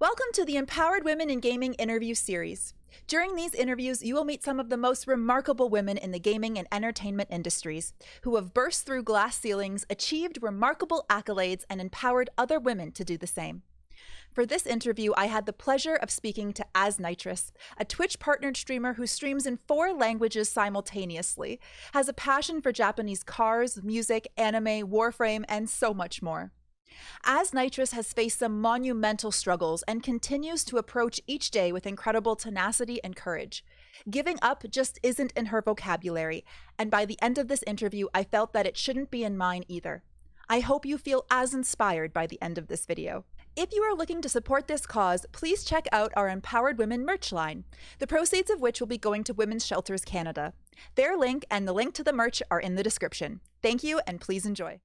Welcome to the Empowered Women in Gaming interview series. During these interviews, you will meet some of the most remarkable women in the gaming and entertainment industries who have burst through glass ceilings, achieved remarkable accolades, and empowered other women to do the same. For this interview, I had the pleasure of speaking to AzNitrous, a Twitch-partnered streamer who streams in 4 languages simultaneously, has a passion for Japanese cars, music, anime, Warframe, and so much more. AzNitrous has faced some monumental struggles and continues to approach each day with incredible tenacity and courage. Giving up just isn't in her vocabulary, and by the end of this interview, I felt that it shouldn't be in mine either. I hope you feel as inspired by the end of this video. If you are looking to support this cause, please check out our Empowered Women merch line, the proceeds of which will be going to Women's Shelters Canada. Their link and the link to the merch are in the description. Thank you, and please enjoy.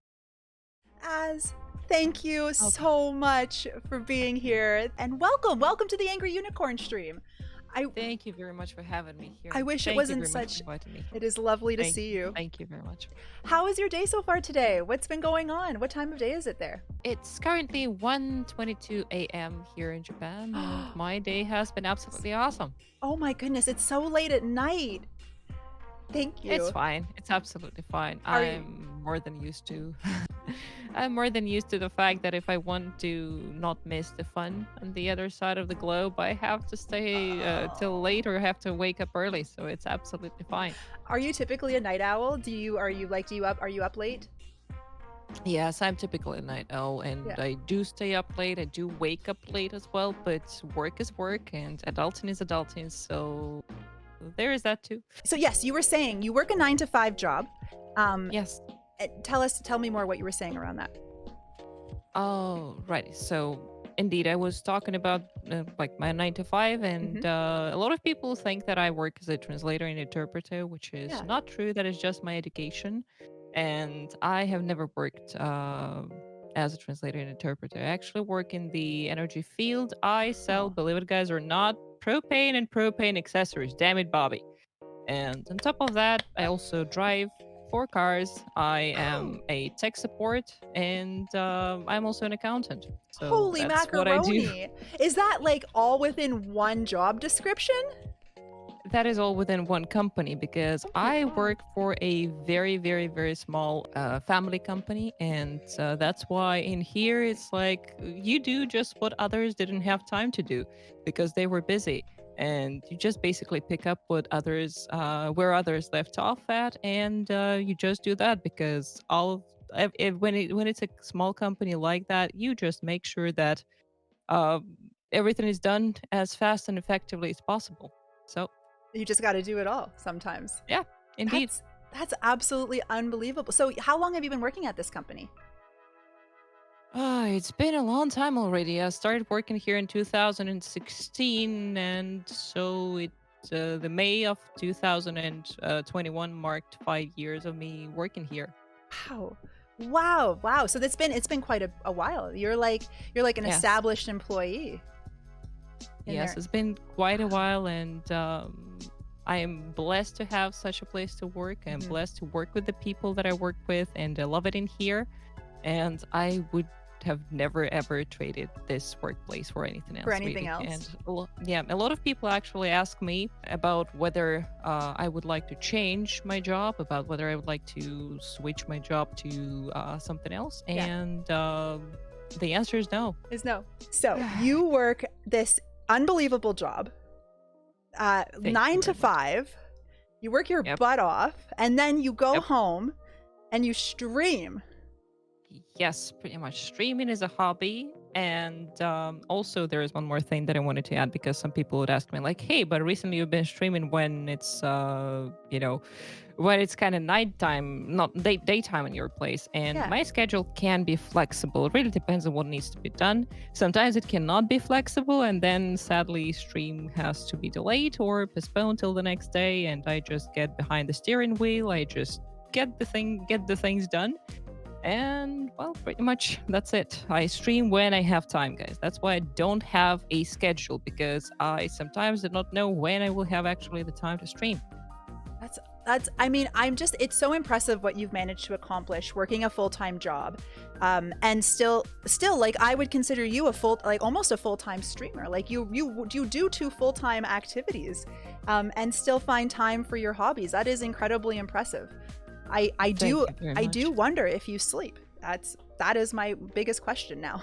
Thank you so much for being here, and welcome to the Angry Unicorn stream. Thank you very much for having me here. I wish it wasn't such. It is lovely to see you. Thank you very much. How is your day so far today? What's been going on? What time of day is it there? It's currently 1:22 a.m. here in Japan, and my day has been absolutely awesome. Oh my goodness, it's so late at night. Thank you. It's fine. It's absolutely fine. I'm more than used to. I'm more than used to the fact that if I want to not miss the fun on the other side of the globe, I have to stay till late or have to wake up early. So it's absolutely fine. Are you typically a night owl? Are you up late? Yes, I'm typically a night owl, and Yeah. I do stay up late. I do wake up late as well, but work is work and adulting is adulting. So there is that too. So yes, you were saying you work a 9-to-5 job. Yes. Tell me more what you were saying around that. Oh, right. So indeed, I was talking about like my 9 to 5, and a lot of people think that I work as a translator and interpreter, which is not true. That is just my education, and I have never worked as a translator and interpreter. I actually work in the energy field. I sell, believe it guys or not, propane and propane accessories. Damn it, Bobby. And on top of that, I also drive 4 cars. I am a tech support, and I'm also an accountant. So Holy that's macaroni! what I do. Is that like all within one job description? That is all within one company, because I work for a very, very, very small family company, and that's why in here it's like you do just what others didn't have time to do because they were busy. And you just basically pick up what others, where others left off at, and you just do that because when it's a small company like that, you just make sure that everything is done as fast and effectively as possible. So You just got to do it all sometimes. yeah, indeed. That's absolutely unbelievable. So how long have you been working at this company? It's been a long time already. I started working here in 2016, and so the May of 2021 marked 5 years of me working here. Wow. So it's been quite a while. You're like an established employee. Yes, it's been quite a while, and I am blessed to have such a place to work. I'm blessed to work with the people that I work with, and I love it in here. And I would have never ever traded this workplace for anything else. For anything really. else? And a lot of people actually ask me about whether I would like to change my job, about whether I would like to switch my job to something else, and the answer is no. So you work this unbelievable job, 9 to 5. You work your butt off, and then you go home and you stream. Yes, pretty much. Streaming is a hobby. And also there is one more thing that I wanted to add, because some people would ask me like, hey, but recently you've been streaming when it's, when it's kind of nighttime, not daytime in your place. And my schedule can be flexible. It really depends on what needs to be done. Sometimes it cannot be flexible, and then sadly stream has to be delayed or postponed till the next day. And I just get behind the steering wheel. I just get the things done. And well, pretty much that's it. I stream when I have time, guys. That's why I don't have a schedule, because I sometimes do not know when I will have actually the time to stream. I mean, it's so impressive what you've managed to accomplish working a full-time job. And still, like, I would consider you almost a full-time streamer. Like you do two full-time activities, and still find time for your hobbies. That is incredibly impressive. I Thank you very much. do wonder if you sleep. That is my biggest question now.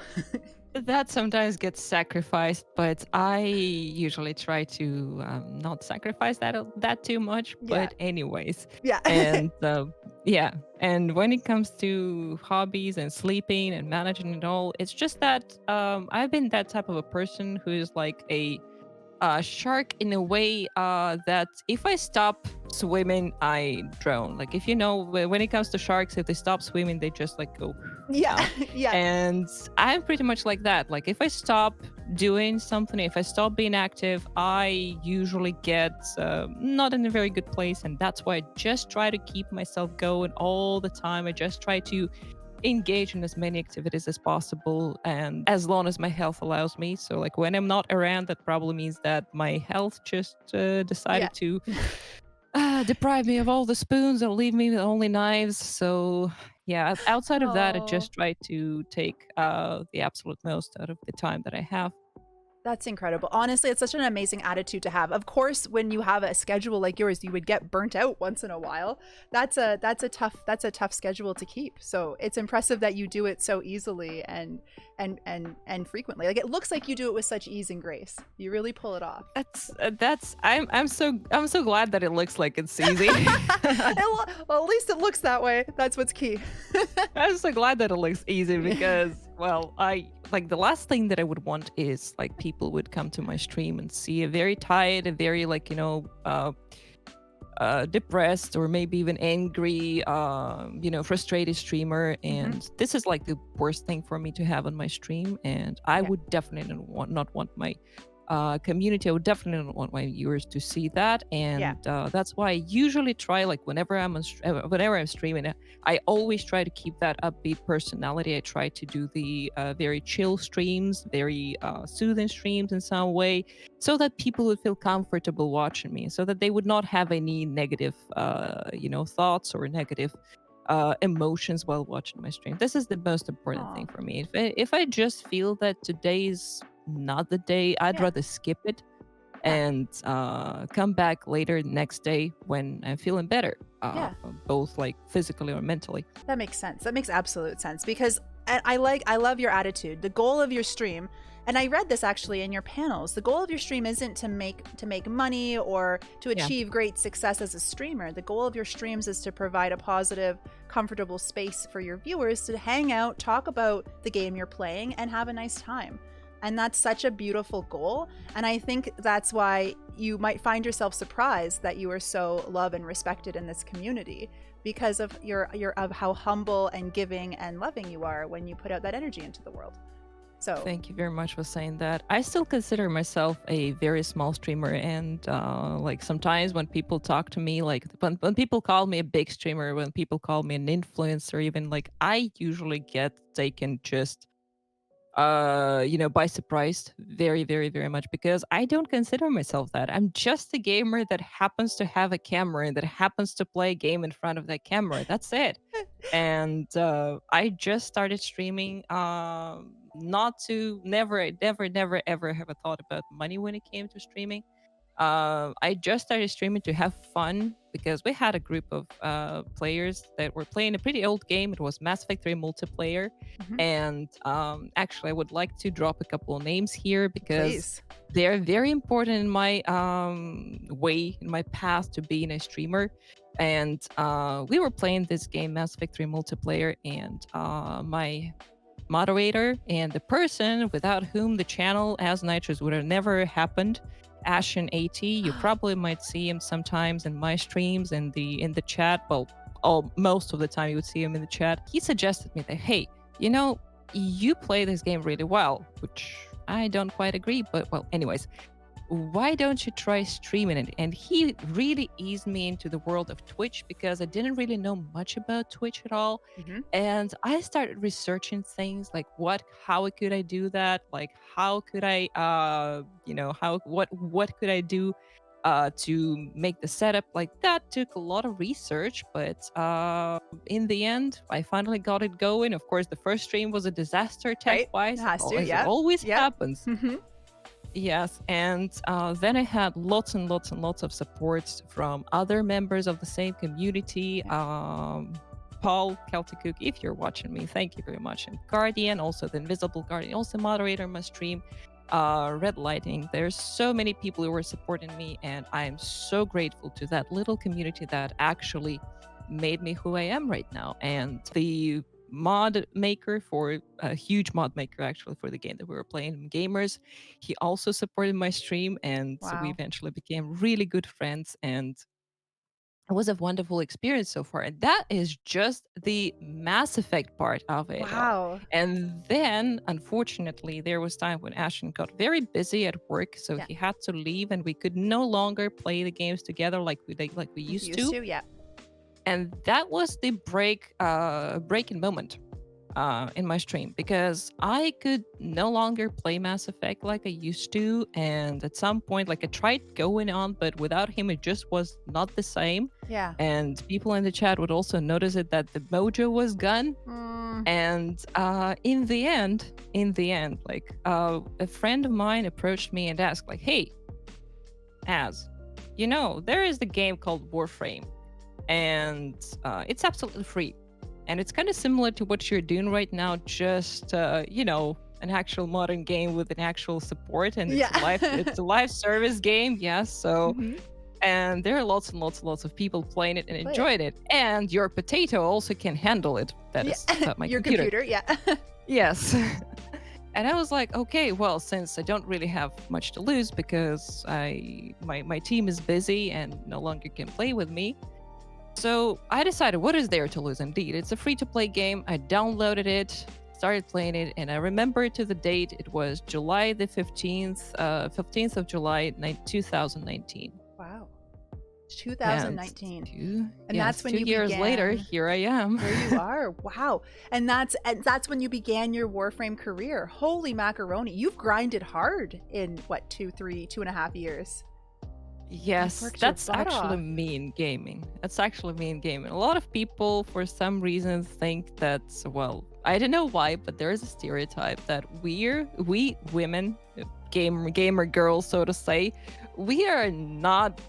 That sometimes gets sacrificed, but I usually try to not sacrifice that too much. Yeah. But anyways, Yeah. and yeah, and when it comes to hobbies and sleeping and managing it all, it's just that I've been that type of a person who is like a shark in a way that if I stop swimming, I drown. Like if you know, when it comes to sharks, if they stop swimming, they just like go Yeah. down. Yeah. And I'm pretty much like that. Like if I stop doing something, if I stop being active, I usually get not in a very good place. And that's why I just try to keep myself going all the time. I just try to engage in as many activities as possible and as long as my health allows me. So like when I'm not around, that probably means that my health just Yeah. decided to deprive me of all the spoons and leave me with only knives. So yeah, outside of that, I Oh. just try to take the absolute most out of the time that I have. That's incredible. Honestly, it's such an amazing attitude to have. Of course, when you have a schedule like yours, you would get burnt out once in a while. That's a tough schedule to keep. So it's impressive that you do it so easily and frequently. Like it looks like you do it with such ease and grace. You really pull it off. I'm so glad that it looks like it's easy. Well, at least it looks that way. That's what's key. I'm so glad that it looks easy because, well, I like the last thing that I would want is like people would come to my stream and see a very tired, a very like, depressed or maybe even angry, frustrated streamer. And this is like the worst thing for me to have on my stream. And I Yeah. would definitely not want my community. I would definitely not want my viewers to see that, and that's why I usually try like whenever whenever I'm streaming, I always try to keep that upbeat personality. I try to do the very chill streams, very soothing streams in some way, so that people would feel comfortable watching me, so that they would not have any negative, thoughts or negative emotions while watching my stream. This is the most important Aw. thing for me. If I just feel that today's not the day, I'd Yeah. rather skip it Yeah. and come back later next day when I'm feeling better, Yeah. both like physically or mentally. That makes sense. That makes absolute sense because I love your attitude. The goal of your stream, and I read this actually in your panels, the goal of your stream isn't to make money or to Yeah. achieve great success as a streamer. The goal of your streams is to provide a positive, comfortable space for your viewers to hang out, talk about the game you're playing, and have a nice time. And that's such a beautiful goal. And I think that's why you might find yourself surprised that you are so loved and respected in this community, because of of how humble and giving and loving you are when you put out that energy into the world. So Thank you very much for saying that. I still consider myself a very small streamer, and like sometimes when people talk to me, like when people call me a big streamer, when people call me an influencer, even like I usually get taken just by surprise very, very, very much, because I don't consider myself that. I'm just a gamer that happens to have a camera and that happens to play a game in front of that camera. That's it. And I just started streaming, not to never, never, never, ever have a thought about money when it came to streaming. I just started streaming to have fun because we had a group of players that were playing a pretty old game. It was Mass Effect 3 multiplayer. mhm, And actually, I would like to drop a couple of names here because please. they're very important in my in my path to being a streamer. And we were playing this game, Mass Effect 3 multiplayer, and my moderator and the person without whom the channel AzNitrous would have never happened, Ashen AT. You probably might see him sometimes in my streams in the chat. Well, most of the time you would see him in the chat. He suggested me that, hey, you play this game really well, which I don't quite agree, but well, anyways, why don't you try streaming it? And he really eased me into the world of Twitch because I didn't really know much about Twitch at all. Mhm. And I started researching things like how could I do that? Like how could I, what could I do to make the setup. Like that took a lot of research, but in the end, I finally got it going. Of course, the first stream was a disaster Right? tech-wise, It has to. as it Yep. always Yep. happens. Mm-hmm. Yes, and then I had lots and lots and lots of support from other members of the same community. Paul Celtic, if you're watching me, thank you very much. And Guardian, also the Invisible Guardian, also moderator on my stream. Red Lighting. There's so many people who were supporting me, and I am so grateful to that little community that actually made me who I am right now. And the mod maker for a huge mod maker actually for the game that we were playing, Gamers, he also supported my stream, and so we Wow. eventually became really good friends, and it was a wonderful experience so far. And that is just the Mass Effect part of it all. Wow. And then, unfortunately, there was time when Ashton got very busy at work, so Yeah. he had to leave, and we could no longer play the games together like we used to. Yeah. And that was the breaking moment in my stream, because I could no longer play Mass Effect like I used to. And at some point, like I tried going on, but without him, it just was not the same. Yeah. And people in the chat would also notice it, that the mojo was gone. And in the end, like a friend of mine approached me and asked, like, "Hey, there is the game called Warframe, and it's absolutely free, and it's kind of similar to what you're doing right now, just an actual modern game with an actual support, and it's a live service game, yes. So and there are lots and lots and lots of people playing it and enjoying it, and your potato also can handle it. That is my your computer. Yeah. Yes. And I was like, okay, well, since I don't really have much to lose, because my team is busy and no longer can play with me, so I decided, what is there to lose? Indeed, it's a free-to-play game. I downloaded it, started playing it, and I remember to the date, it was July the 15th, 15th of July, 2019. Wow. 2019. And that's when 2 years later, here I am. There you are. Wow. And that's when you began your Warframe career. Holy macaroni. You've grinded hard in what, 2.5 years? Yes, that's actually me in gaming. That's actually me in gaming. A lot of people, for some reason, think that, well, I don't know why, but there is a stereotype that we women, gamer girls, so to say, we are not,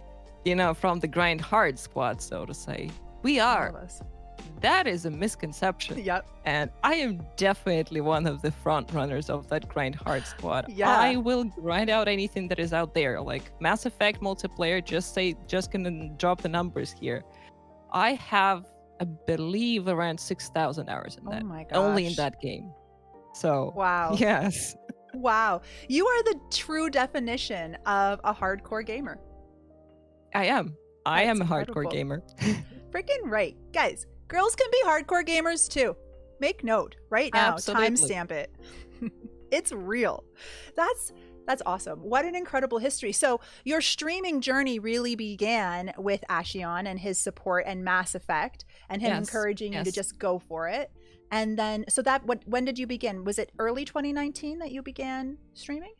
from the grind hard squad, so to say. We are. That is a misconception. Yep. And I am definitely one of the front runners of that grind hard squad. Yeah. I will grind out anything that is out there, like Mass Effect multiplayer. Just gonna drop the numbers here. I have, I believe, around 6,000 hours in that. Oh my gosh. Only in that game. So wow. Yes. Wow. You are the true definition of a hardcore gamer. I am. I am a incredible. hardcore gamer. Freaking right. Guys, girls can be hardcore gamers too. Make note right now. Absolutely. Timestamp it. It's real. That's awesome. What an incredible history. So your streaming journey really began with Ashion and his support and Mass Effect and him encouraging you to just go for it. And then, when did you begin? Was it early 2019 that you began streaming?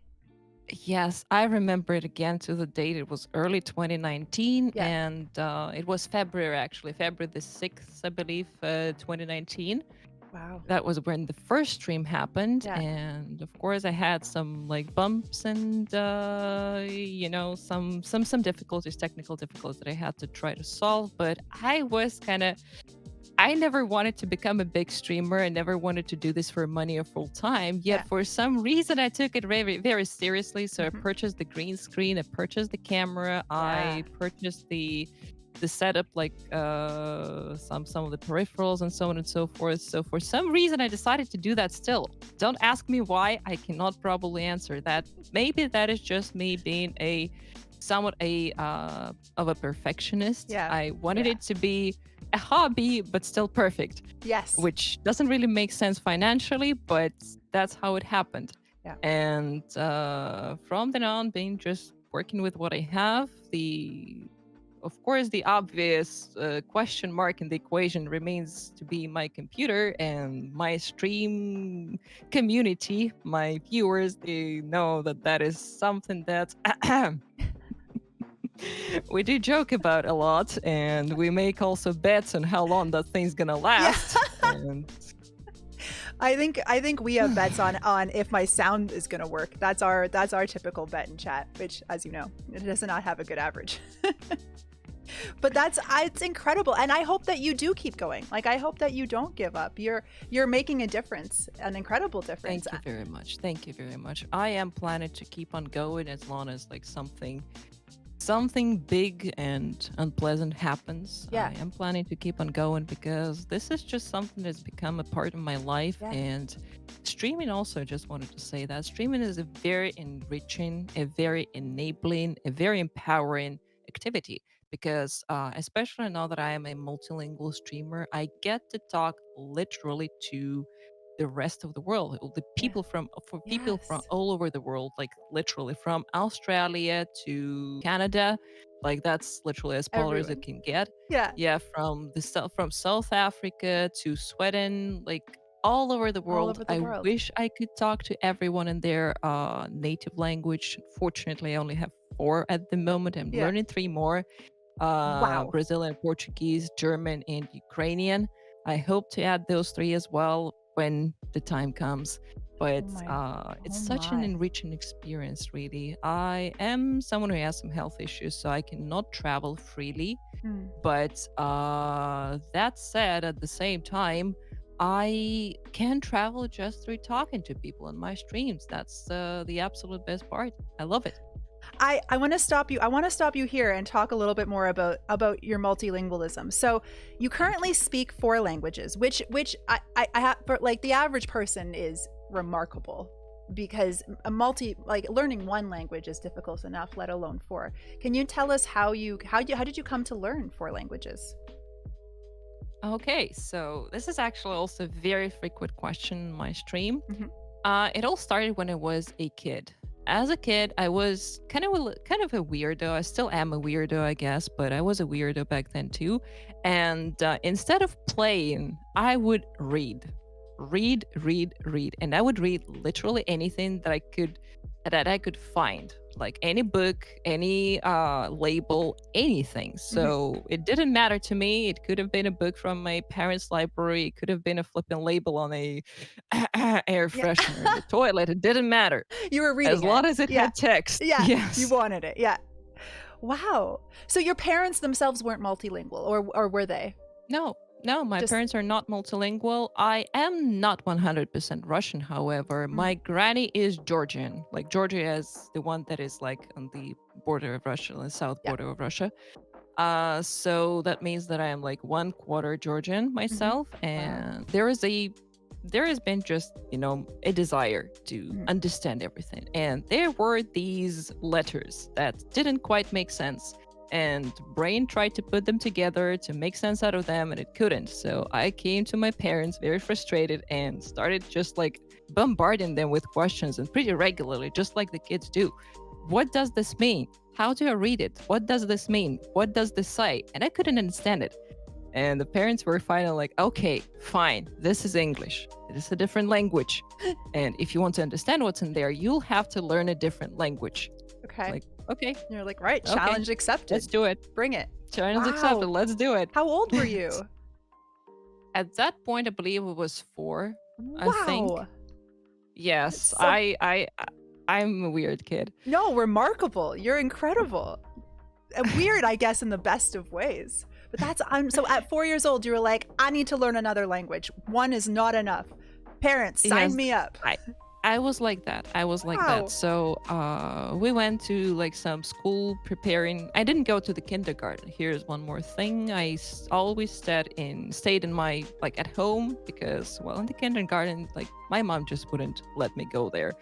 Yes, I remember it again to the date. It was early 2019, and it was February the 6th, I believe, 2019. Wow. That was when the first stream happened, and of course I had some like bumps and some difficulties, technical difficulties that I had to try to solve. But I never wanted to become a big streamer. I never wanted to do this for money or full time. Yet for some reason, I took it very, very seriously. So I purchased the green screen, I purchased the camera, I purchased the setup, like some of the peripherals and so on and so forth. So for some reason, I decided to do that still. Don't ask me why. I cannot probably answer that. Maybe that is just me being somewhat of a perfectionist. I wanted it to be a hobby, but still perfect. Yes. Which doesn't really make sense financially, but that's how it happened. Yeah. And from then on, being just working with what I have, of course, the obvious question mark in the equation remains to be my computer and my stream community. My viewers, they know that is something that We do joke about a lot, and we make also bets on how long that thing's gonna Yeah. last. And I think we have bets on if my sound is gonna work. That's our typical bet in chat, which, as you know, it does not have a good average. But it's incredible, and I hope that you do keep going. Like, I hope that you don't give up. You're making a difference, an incredible difference. thank you very much. Thank you very much. I am planning to keep on going as long as like something big and unpleasant happens. Yeah. I am planning to keep on going because this is just something that's become a part of my life. Yeah. And streaming also, just wanted to say that streaming is a very enriching, a very enabling, a very empowering activity because especially now that I am a multilingual streamer, I get to talk literally to the rest of the world, the Yeah. people for people from Yes. all over the world, like literally from Australia to Canada, like that's literally as polar as it Everyone. can get. Yeah. Yeah, from South Africa to Sweden, like all over the All world. over the I world. wish I could talk to everyone in their native language. Fortunately, I only have 4 at the moment. I'm Yeah. learning 3 more: Wow. Brazilian, Portuguese, German, and Ukrainian. I hope to add those 3 as well when the time comes. Oh But my. it's Oh such an my. enriching experience, really. I am someone who has some health issues, so I cannot travel freely. Hmm. But that said, at the same time, I can travel just through talking to people on my streams. That's the absolute best part. I love it. I want to stop you. I want to stop you here and talk a little bit more about your multilingualism. So, you Thank you. currently speak 4 languages, which I have for like the average person is remarkable because like learning one language is difficult enough, let alone 4. Can you tell us how did you come to learn 4 languages? Okay, so this is actually also a very frequent question in my stream. Hmm. It all started when I was a kid. As a kid, I was kind of a weirdo. I still am a weirdo, I guess, but I was a weirdo back then too. And instead of playing, I would read, and I would read literally anything that I could find, like any book, any label, anything. Hmm. So it didn't matter to me. It could have been a book from my parents' library. It could have been a flipping label on a air Yeah. freshener in the toilet. It didn't matter You were as reading it. long as it Yeah. had text. Yeah. You Yes. wanted it. Yeah. Wow. So your parents themselves weren't multilingual, or were they? No, no, my Just parents are not multilingual. I am not 100% Russian, however. mm, My granny is Georgian. Like, Georgia is the one that is like on the border of Russia, the south yeah. border of Russia. So that means that I am like 1/4 Georgian Hmm. myself, Wow. and there has been just, a desire to Mhm. understand everything. And there were these letters that didn't quite make sense. And brain tried to put them together to make sense out of them, and it couldn't. So I came to my parents very frustrated and started just like bombarding them with questions, and pretty regularly, just like the kids do. What does this mean? How do I read it? What does this mean? What does this say? And I couldn't understand it. And the parents were finally like, okay, fine, this is English. It is a different language. And if you want to understand what's in there, you'll have to learn a different language. Okay. Like, okay, You're like, right, okay, challenge accepted. let's do it. Bring it. Challenge accepted. Wow. Let's do it. How old were you? At that point, I believe it was 4, I think. Wow. Yes, So I'm a weird kid. no, remarkable. You're incredible. And weird, I guess, in the best of ways. But so at 4 years old, you were like, I need to learn another language. One is not enough. Parents, sign Yes, me up. I was like that. I was like Wow. that. So we went to like some school preparing. I didn't go to the kindergarten. Here's one more thing. Always stayed in my like at home because, well, in the kindergarten, like my mom just wouldn't let me go there.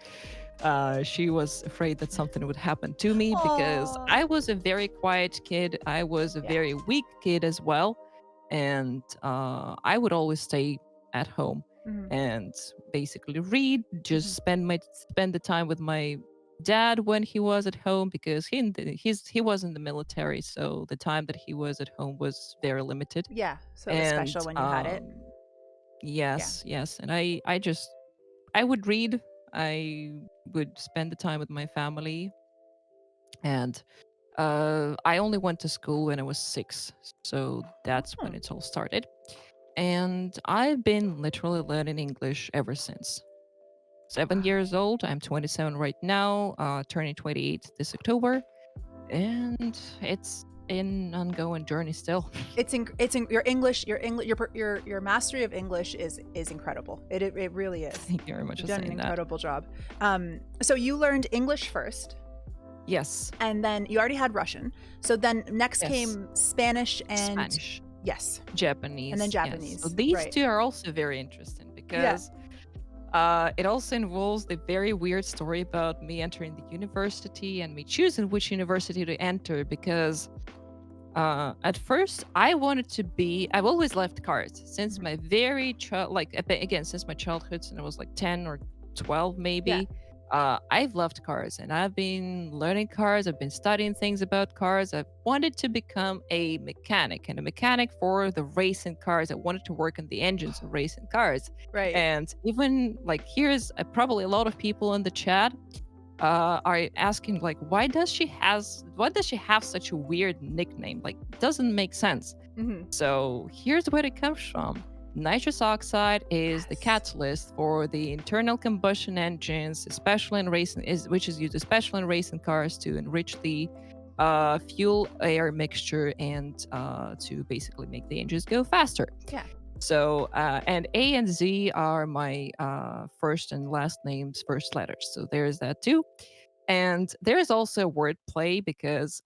She was afraid that something would happen to me because Aw. I was a very quiet kid. I was a Yeah. very weak kid as well, and I would always stay at home Mhm. and basically read, just Mhm. spend the time with my dad when he was at home because he was in the military, so the time that he was at home was very limited. Yeah. So it was And special when you had it. Yeah. yes, and I would read. I would spend the time with my family, and I only went to school when I was 6, so that's when Oh, it all started. And I've been literally learning English ever since. 7 years old. I'm 27 right now, turning 28 this October, and it's an ongoing journey still. your mastery of English is incredible. It really is. Thank you very much You've for done an saying that. incredible job. So you learned English first, Yes, and then you already had Russian. So then next yes. came Spanish and Spanish, yes, and then Japanese, yes. So Japanese. these Right. two are also very interesting Yeah. because it also involves the very weird story about me entering the university and me choosing which university to enter because at first I wanted to be I've always loved cars since Mhm. my very child like again since my childhood since I was like 10 or 12 Yeah. maybe. I've loved cars and I've been learning cars, I've been studying things about cars. I've wanted to become a mechanic and a mechanic for the racing cars. I wanted to work on the engines of racing cars. Right. And even like here's probably a lot of people in the chat are asking like why does she have such a weird nickname, like it doesn't make sense. Hmm. So here's where it comes from. Nitrous oxide is the Yes. catalyst for the internal combustion engines, especially in racing, which is used especially in racing cars to enrich the fuel air mixture and to basically make the engines go faster. Yeah. So, and A and Z are my first and last name's first letters. So there's that too. And there's also wordplay because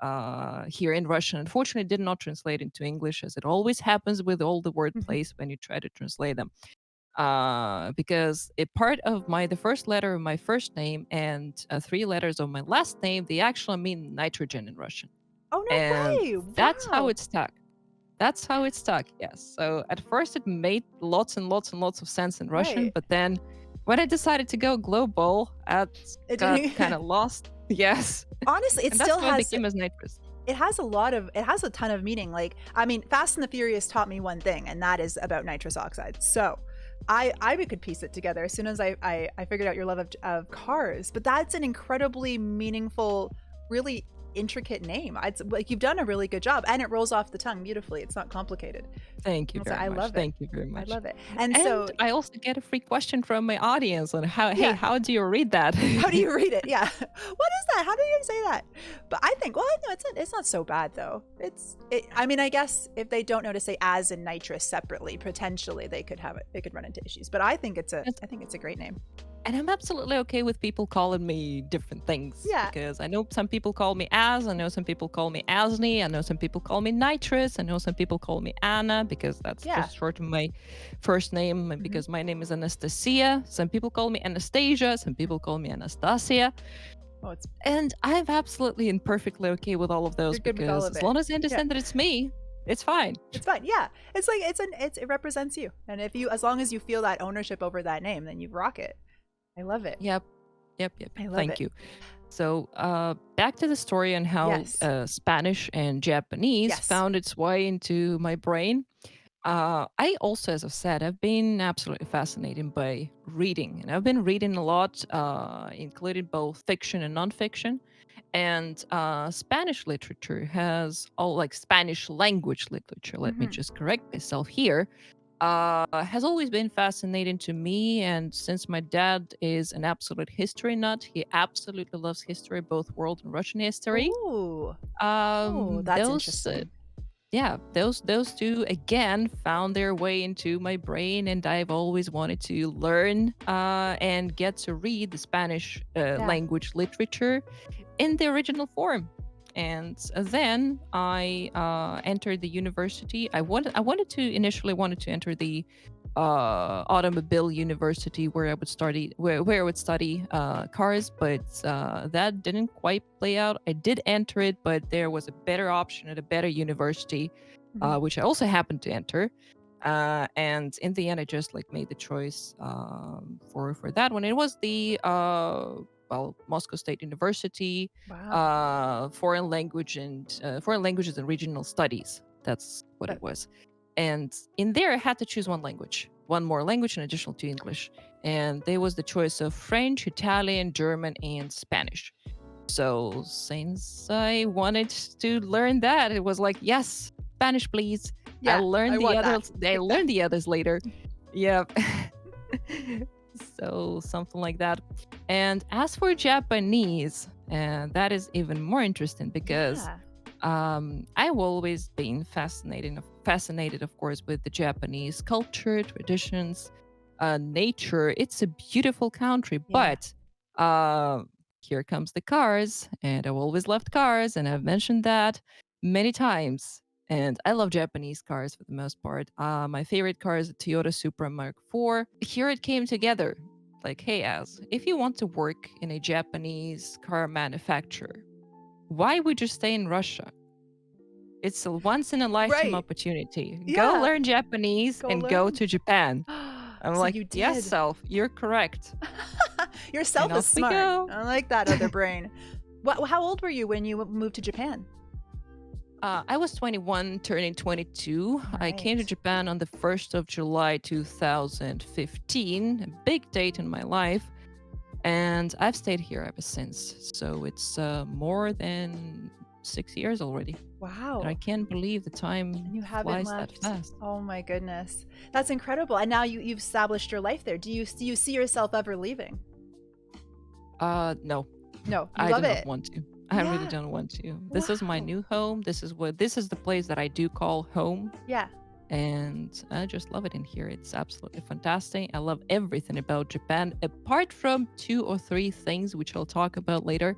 here in Russian, unfortunately, did not translate into English as it always happens with all the Hmm. wordplays when you try to translate them. Because a part of the first letter of my first name and 3 letters of my last name, they actually mean nitrogen in Russian. Oh, And no way! that's how Wow. it stuck. That's how it stuck, yes. So at first it made lots and lots and lots of sense in Russian, Right. but then when I decided to go global, it It got kind didn't. of lost. Yes. Honestly, it And that's still why I has. became as nitrous. It has a ton of meaning. Like, I mean, Fast and the Furious taught me one thing, and that is about nitrous oxide. So I could piece it together as soon as I figured out your love of cars. But that's an incredibly meaningful, really intricate name. It's like you've done a really good job, and it rolls off the tongue beautifully. It's not complicated. Thank you So very I much. love it. Thank you very I much. love it. And And so, I also get a free question from my audience on hey, yeah, how do you read that? how do you read it? Yeah. What is that? How do you say that? But I think, well, no, it's not so bad though. I mean, I guess if they don't know to say as and nitrous separately, potentially they could run into issues. But I think it's a great name. And I'm absolutely okay with people calling me different things Yeah. because I know some people call me I know some people call me Asni, I know some people call me Nitrous, I know some people call me Anna because that's Yeah. just short of my first name and Hmm. because my name is Anastasia. Some people call me Anastasia, some people call me Anastasia. Oh, it's And I'm absolutely and perfectly okay with all of those you're good with all because of as it. long as I Yeah. understand that it's me, it's fine. It's fine. Yeah. It's like it represents you. And if you as long as you feel that ownership over that name, then you rock it. I love it. Yep. Yep. I love Thank it. you. So, back to the story on how Yes. Spanish and Japanese Yes. found its way into my brain. I also, as I've said, I've been absolutely fascinated by reading, and I've been reading a lot, including both fiction and nonfiction. And Spanish literature has all like Spanish language literature. Let me Hmm. just correct myself here has always been fascinating to me. And since my dad is an absolute history nut, he absolutely loves history, both world and Russian history. Ooh. Oh, that's Those, interesting. yeah, those two again found their way into my brain, and I've always wanted to learn and get to read the Spanish Yeah. language literature in the original form. And then I entered the university. I wanted to initially wanted to enter the automobile university where I would study where I would study cars, but that didn't quite play out. I did enter it, but there was a better option at a better university, Hmm. which I also happened to enter. And in the end, I just like made the choice for that one. It was the Moscow State University, Wow. foreign languages and regional studies. That's what That it was. And in there, I had to choose one more language in addition to English. And there was the choice of French, Italian, German, and Spanish. So since I wanted to learn that, it was like, yes, Spanish, please. I Yeah, I learned the want that. others. I learned the others later. Yep. So something like that. And as for Japanese, and that is even more interesting because Yeah. I've always been fascinated, of course, with the Japanese culture, traditions, nature. It's a beautiful country, Yeah. but uh, here comes the cars, and I've always loved cars, and I've mentioned that many times. And I love Japanese cars for the most part. My favorite car is a Toyota Supra Mark IV. Here it came together. Like, hey, if you want to work in a Japanese car manufacturer, why would you stay in Russia? It's a once in a lifetime Right. opportunity. Go Yeah. learn Japanese Go and go learn. to Japan. I'm So like, you yes, did. self, you're correct. And Yourself is off we smart. go. I like that other brain. How old were you when you moved to Japan? I was 21, turning 22. I came to Right. Japan on the 1st of July 2015, a big date in my life. And I've stayed here ever since. So it's more than 6 years already. And I Wow. can't believe the time And you haven't flies that left. fast. Oh my goodness. That's incredible. And now you've established your life there. Do you see yourself ever leaving? No, No, you I do love not it. want to. I really Yeah. don't want to. This is my Wow. new home. This is the place that I do call home. Yeah. And I just love it in here. It's absolutely fantastic. I love everything about Japan, apart from 2 or 3 things, which I'll talk about later.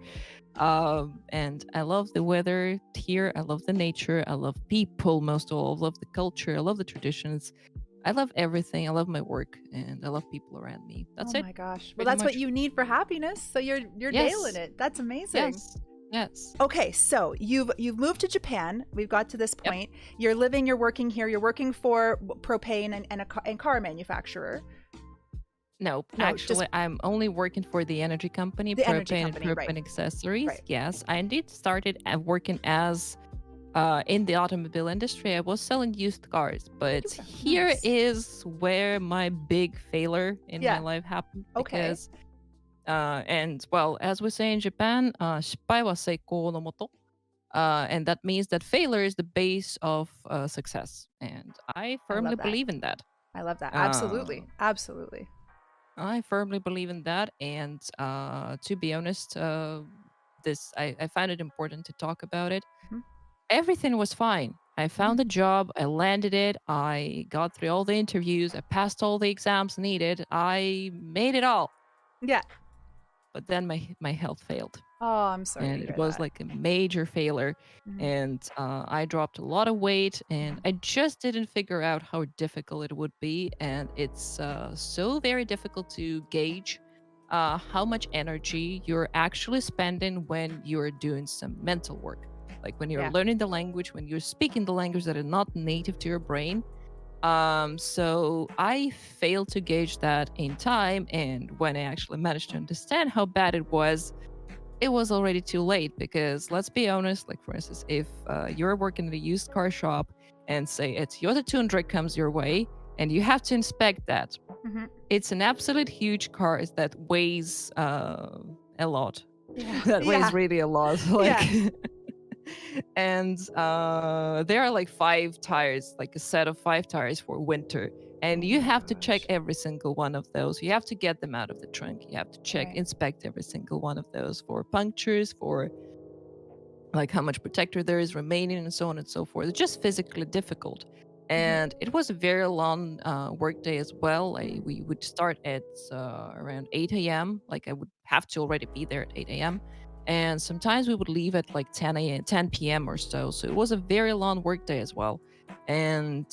And I love the weather here. I love the nature. I love people, most of all. I love the culture. I love the traditions. I love everything. I love my work, and I love people around me. Oh That's it, my gosh. Well, pretty that's what much. you need for happiness. So you're nailing Yes, it. That's amazing. yes, yes. Okay, so you've moved to Japan. We've got to this Yep. point. You're living, you're working here. You're working for propane and car manufacturer. Nope. No, just Actually, I'm only working for the energy company, the energy propane and company, right? propane accessories. Right. Yes, I indeed started working as in the automobile industry. I was selling used cars, but here Nice. is where my big failure in my Yeah. life happened Okay. because, and well, as we say in Japan, 失敗は成功のもと. And that means that failure is the base of success. And I I firmly love that. believe in that. I love that. Uh, Absolutely. Absolutely. I firmly believe in that. And to be honest, I find it important to talk about it. Mhm. Everything was fine. I Mhm. found a job, I landed it, I got through all the interviews, I passed all the exams needed, I made it all. Yeah. But then my health failed. Oh, I'm sorry to And it hear was that. like a major failure. Mhm. And I dropped a lot of weight, and I just didn't figure out how difficult it would be. And it's so very difficult to gauge how much energy you're actually spending when you're doing some mental work. Like when you're Yeah. learning the language, when you're speaking the language that is not native to your brain. So I failed to gauge that in time. And when I actually managed to understand how bad it was already too late because let's be honest, like for instance, if you're working in a used car shop and say a Toyota Tundra comes your way and you have to inspect that, Mhm. it's an absolute huge car that weighs a lot. Yeah. That weighs Yeah. really a lot. Like, Yeah. and there are like 5 tires, like a set of 5 tires for winter. And Oh you my have to check gosh. every single one of those. You have to get them out of the trunk. You have to check, Right. inspect every single one of those for punctures, for like how much protector there is remaining, and so on and so forth. It's just physically difficult. Mhm. And it was a very long work day as well. We would start at around 8 a.m. Like I would have to already be there at 8 a.m. And sometimes we would leave at like 10 a.m., 10 p.m. or so. So it was a very long work day as well. And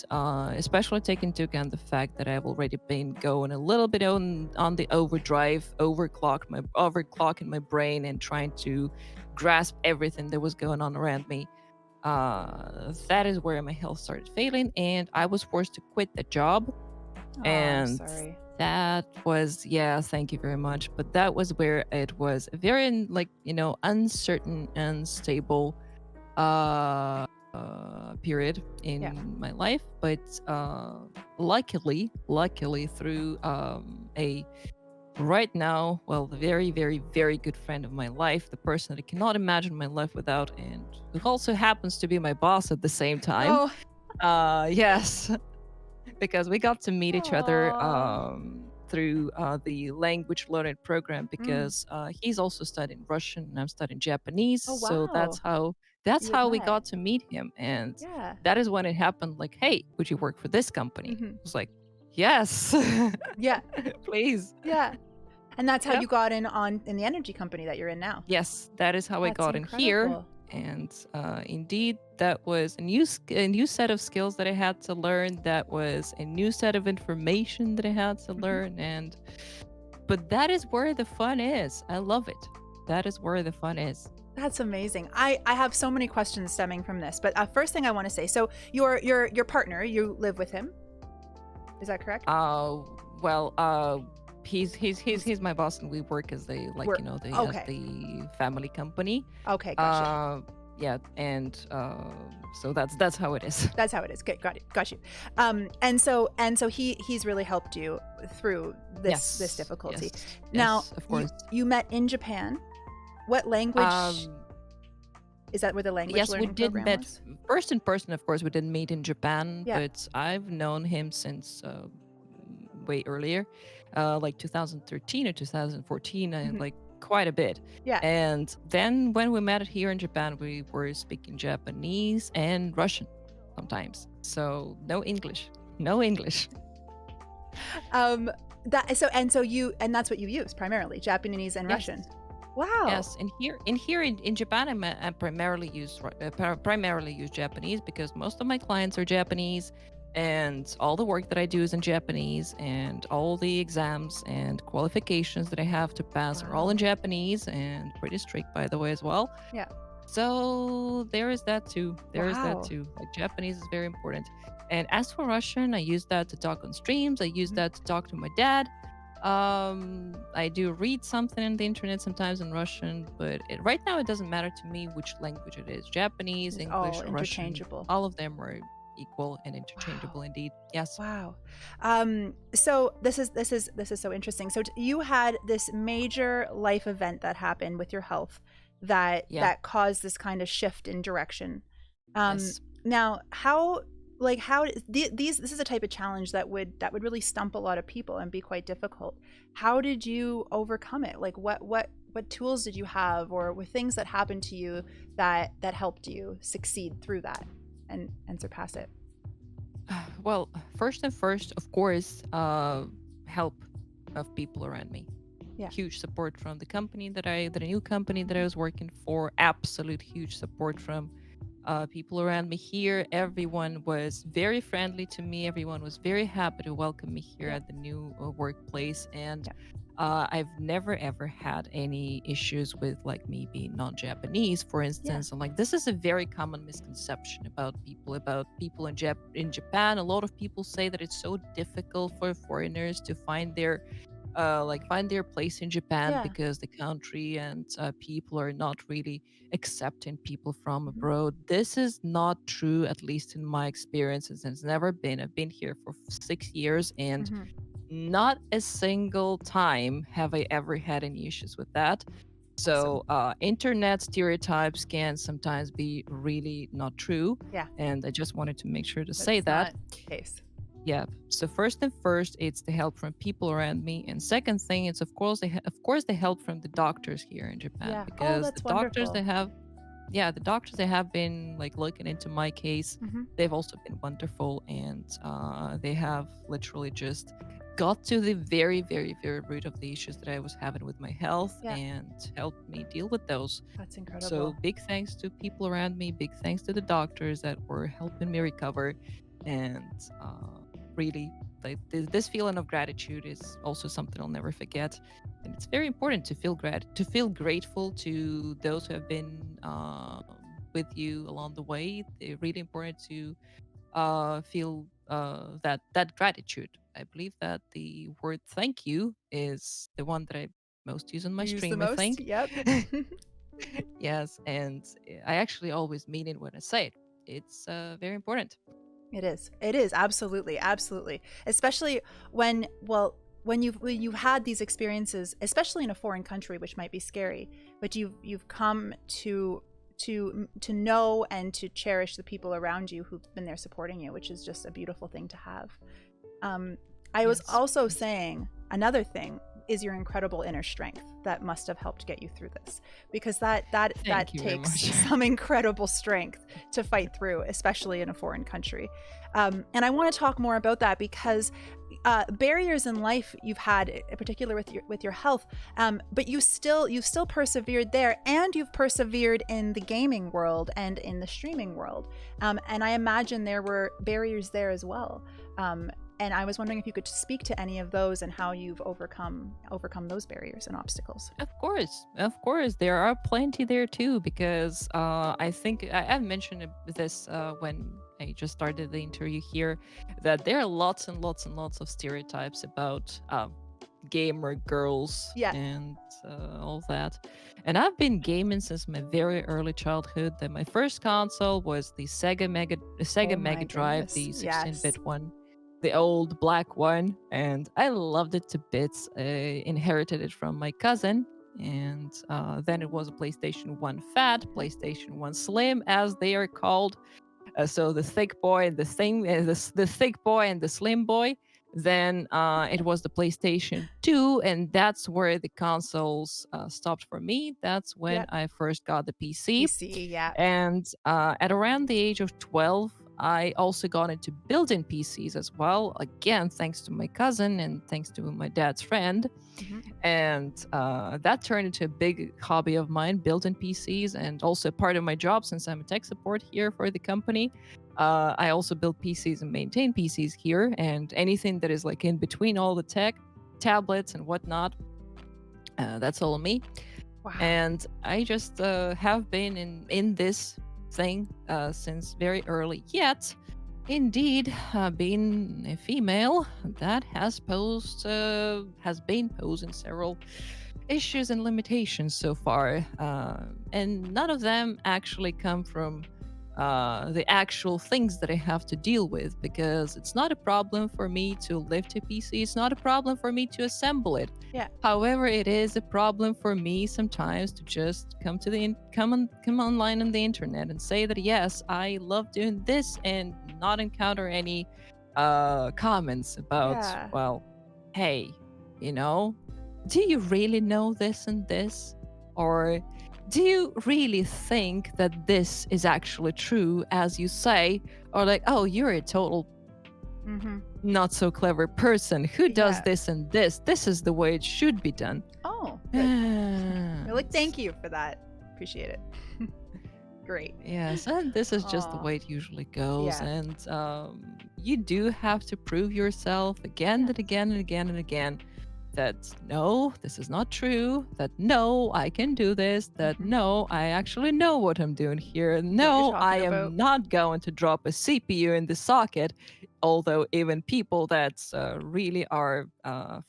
especially taking into account the fact that I've already been going a little bit on the overdrive, overclock in my brain and trying to grasp everything that was going on around me. That is where my health started failing, and I was forced to quit the job. Oh, I'm And sorry. that was, yeah, thank you very much. But that was where it was a very, like, uncertain, unstable period Yeah. in my life. But luckily, through a right now, well, the very, very, very good friend of my life, the person that I cannot imagine my life without, and who also happens to be my boss at the same time. Oh, Yes, because we got to meet each other aw. through the language learning program Mm. because he's also studying Russian and I'm studying Japanese. Oh, So wow. that's You had how we met. got to meet him, and Yeah. that is when it happened. Like, hey, would you work for this company? I Mhm. was like, yes, Yeah. please. Yeah. And that's how Yep. you got in the energy company that you're in now. Yes, that is how I That's got in here. incredible. And indeed, that was a new set of skills that I had to learn. That was a new set of information that I had to Mhm. learn. And but that is where the fun is. I love it. That is where the fun is. That's amazing. I have so many questions stemming from this, but first thing I want to say, so your partner, you live with him, is that correct? Uh, well, He's he's my boss, and we work as the like we're the as okay. the family company. Okay, gotcha. Uh, yeah, and so that's how it is. That's how it is. Good, got it, got you. And so he's really helped you through this Yes, difficulty. yes, Now yes, of you course. you met in Japan. What language Um, is that? Where the language yes, we learning did program met was? first in person. Of course, we didn't meet in Japan, Yeah. but I've known him since way earlier, like 2013 or 2014, Mhm. like quite a bit. Yeah. And then when we met here in Japan, we were speaking Japanese and Russian sometimes. So no English, no English. Um, and that's what you use primarily, Japanese and Yes. Russian. Wow. Yes, and in Japan, I primarily use Japanese because most of my clients are Japanese, and all the work that I do is in Japanese, and all the exams and qualifications that I have to pass are all in Wow. Japanese and pretty strict, by the way, as well. Yeah. So there is that too. There is that Wow. too. Like Japanese is very important. And as for Russian, I use that to talk on streams. I use Mhm. that to talk to my dad. I do read something on the internet sometimes in Russian, but right now it doesn't matter to me which language it is. Japanese, It's all English, or Russian, interchangeable. all of them are equal and Wow. interchangeable indeed. Yes. Wow. So this is so interesting. So you had this major life event that happened with your health Yeah. that caused this kind of shift in direction. Um, Yes. Now, how these this is a type of challenge that would really stump a lot of people and be quite difficult. How did you overcome it? Like what tools did you have, or were things that happened to you that helped you succeed through that and surpass it? Well, first and first, of course, help of people around me. Yeah. Huge support from the new company that I was working for. Absolute huge support from people around me here. Everyone was very friendly to me. Everyone was very happy to welcome me here Yeah. at the new workplace, and Yeah. I've never ever had any issues with like me being non-Japanese, for Yeah. instance. And like this is a very common misconception about people in Japan. A lot of people say that it's so difficult for foreigners to find their place in Japan Yeah. because the country and people are not really accepting people from Mhm. abroad. This is not true, at least in my experience. It's never been. I've been here for 6 years, and Mhm. not a single time have I ever had any issues with that. Awesome. So, internet stereotypes can sometimes be really not true. Yeah. And I just wanted to make sure to say That's that. not the case. Yeah. So first and first, it's the help from people around me, and second thing, it's of course the help from the doctors here in Japan Yeah. Oh, because the that's doctors wonderful. they have, yeah, the doctors that have been like looking into my case, Mhm. they've also been wonderful, and they have literally just got to the very, very, very root of the issues that I was having with my health Yeah. and helped me deal with those. That's So incredible. big thanks to people around me, big thanks to the doctors that were helping me recover, and really, like this feeling of gratitude is also something I'll never forget. And it's very important to to feel grateful to those who have been with you along the way. It's really important to feel that gratitude. I believe that the word "thank you" is the one that I most use on my You use the stream, I most? think. Yep. Yes, and I actually always mean it when I say it. It's very important. It is. It is. Absolutely. Absolutely. Especially when, well, when you've had these experiences, especially in a foreign country, which might be scary, but you've come to know and to cherish the people around you who've been there supporting you, which is just a beautiful thing to have. I was also saying another thing is your incredible inner strength that must have helped get you through this, because that takes some incredible strength to fight through, especially in a foreign country. And I want to talk more about that, because barriers in life you've had, in particular with your health, but you've still persevered there, and you've persevered in the gaming world and in the streaming world. And I imagine there were barriers there as well. And I was wondering if you could speak to any of those and how you've overcome those barriers and obstacles. Of course, there are plenty there too. Because I think I've mentioned this when I just started the interview here, that there are lots and lots and lots of stereotypes about gamer girls and all that. And I've been gaming since my very early childhood. That my first console was the Sega Mega Drive, the 16-bit one. The old black one, and I loved it to bits. I inherited it from my cousin, and then it was a PlayStation 1 Fat, PlayStation 1 Slim, as they are called. So the thick boy and the thick boy and the slim boy. Then it was the PlayStation 2, and that's where the consoles stopped for me. That's when I first got the PC. And at around the age of 12, I also got into building PCs as well. Again, thanks to my cousin and thanks to my dad's friend. And that turned into a big hobby of mine, building PCs, and also part of my job since I'm a tech support here for the company. I also build PCs and maintain PCs here, and anything that is like in between all the tech, tablets and whatnot, that's all me. Wow. And I just have been in this thing since very early. Yet, indeed, being a female, that has been posing several issues and limitations so far, and none of them actually come from the actual things that I have to deal with, because it's not a problem for me to lift a PC. It's not a problem for me to assemble it. However, it is a problem for me sometimes to just come online on the internet and say that yes, I love doing this, and not encounter any comments about well, hey, do you really know this and this, or do you really think that this is actually true as you say, or like, oh, you're a total not so clever person who does this and this. This is the way it should be done. Oh, good. Well, thank you for that. Appreciate it. Great. Yes, and this is just the way it usually goes. And you do have to prove yourself again and again and again and again. That no, this is not true, that no, I can do this, that no, I actually know what I'm doing here, no, I am not going to drop a CPU in the socket, although even people that really are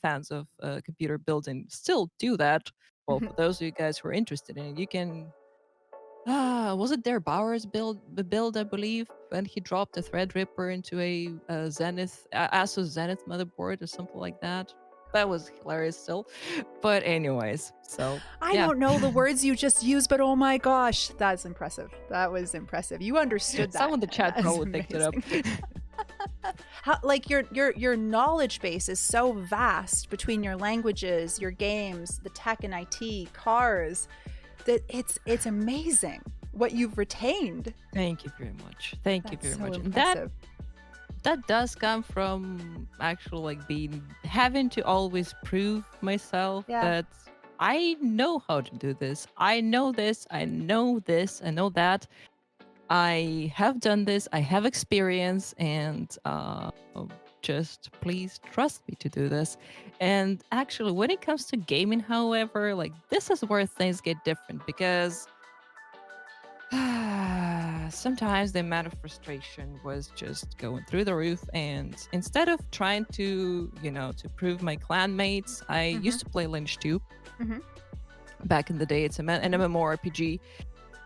fans of computer building still do that. Well, for those of you guys who are interested in it, you can was it Der Bauer's build, I believe, when he dropped a Threadripper into a Asus Zenith motherboard or something like that. That was hilarious still. But anyways, so I don't know the words you just used, but oh my gosh, that's impressive. That was impressive. You understood that. Someone in the chat probably picked it up. How, like your knowledge base is so vast between your languages, your games, the tech and IT, cars, that it's amazing what you've retained. Thank you very much. Thank you very much. Impressive. That does come from actually having to always prove myself that I know how to do this. I know this. I know this. I know that. I have done this. I have experience, and just please trust me to do this. And actually, when it comes to gaming, however, this is where things get different, because sometimes the amount of frustration was just going through the roof, and instead of trying to prove my clanmates, I used to play Lineage 2 back in the day. It's an MMORPG,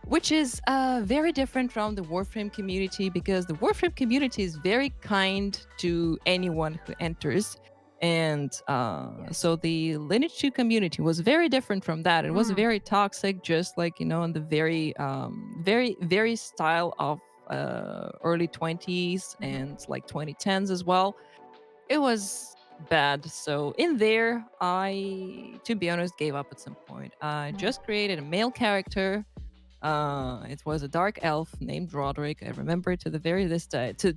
which is very different from the Warframe community, because the Warframe community is very kind to anyone who enters, And so the Lineage 2 community was very different from that. It was very toxic, just like, in the very style of early 20s and like 2010s as well. It was bad. So in there, I, to be honest, gave up at some point. I just created a male character. It was a dark elf named Roderick. I remember to the very this day, to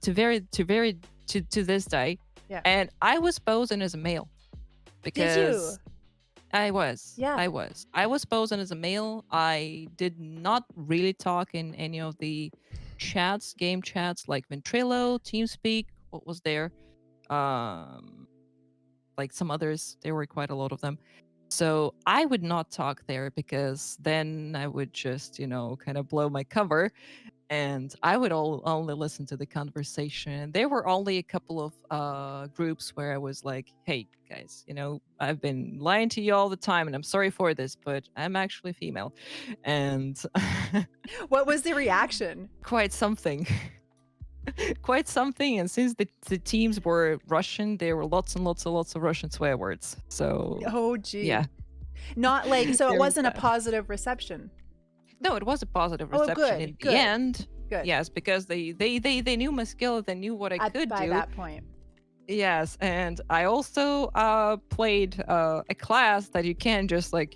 this day. Yeah. And I was posing as a male because Did you? I was. Yeah. I was posing as a male. I did not really talk in any of the chats, game chats like Ventrilo, TeamSpeak. What was there? Like some others. There were quite a lot of them. So I would not talk there because then I would just, kind of blow my cover, and I would only listen to the conversation. There were only a couple of groups where I was like, hey, guys, I've been lying to you all the time and I'm sorry for this, but I'm actually female. And What was the reaction? quite something. Quite something. And since the teams were Russian, there were lots and lots and lots of Russian swear words. So Oh, gee. yeah. Not like, so it Very wasn't a bad. positive reception. No, it was a positive Oh, reception in good. the end. Good. Yes, because they knew my skill, they knew what I could By do. that point. Yes, and I also played a class that you can't just I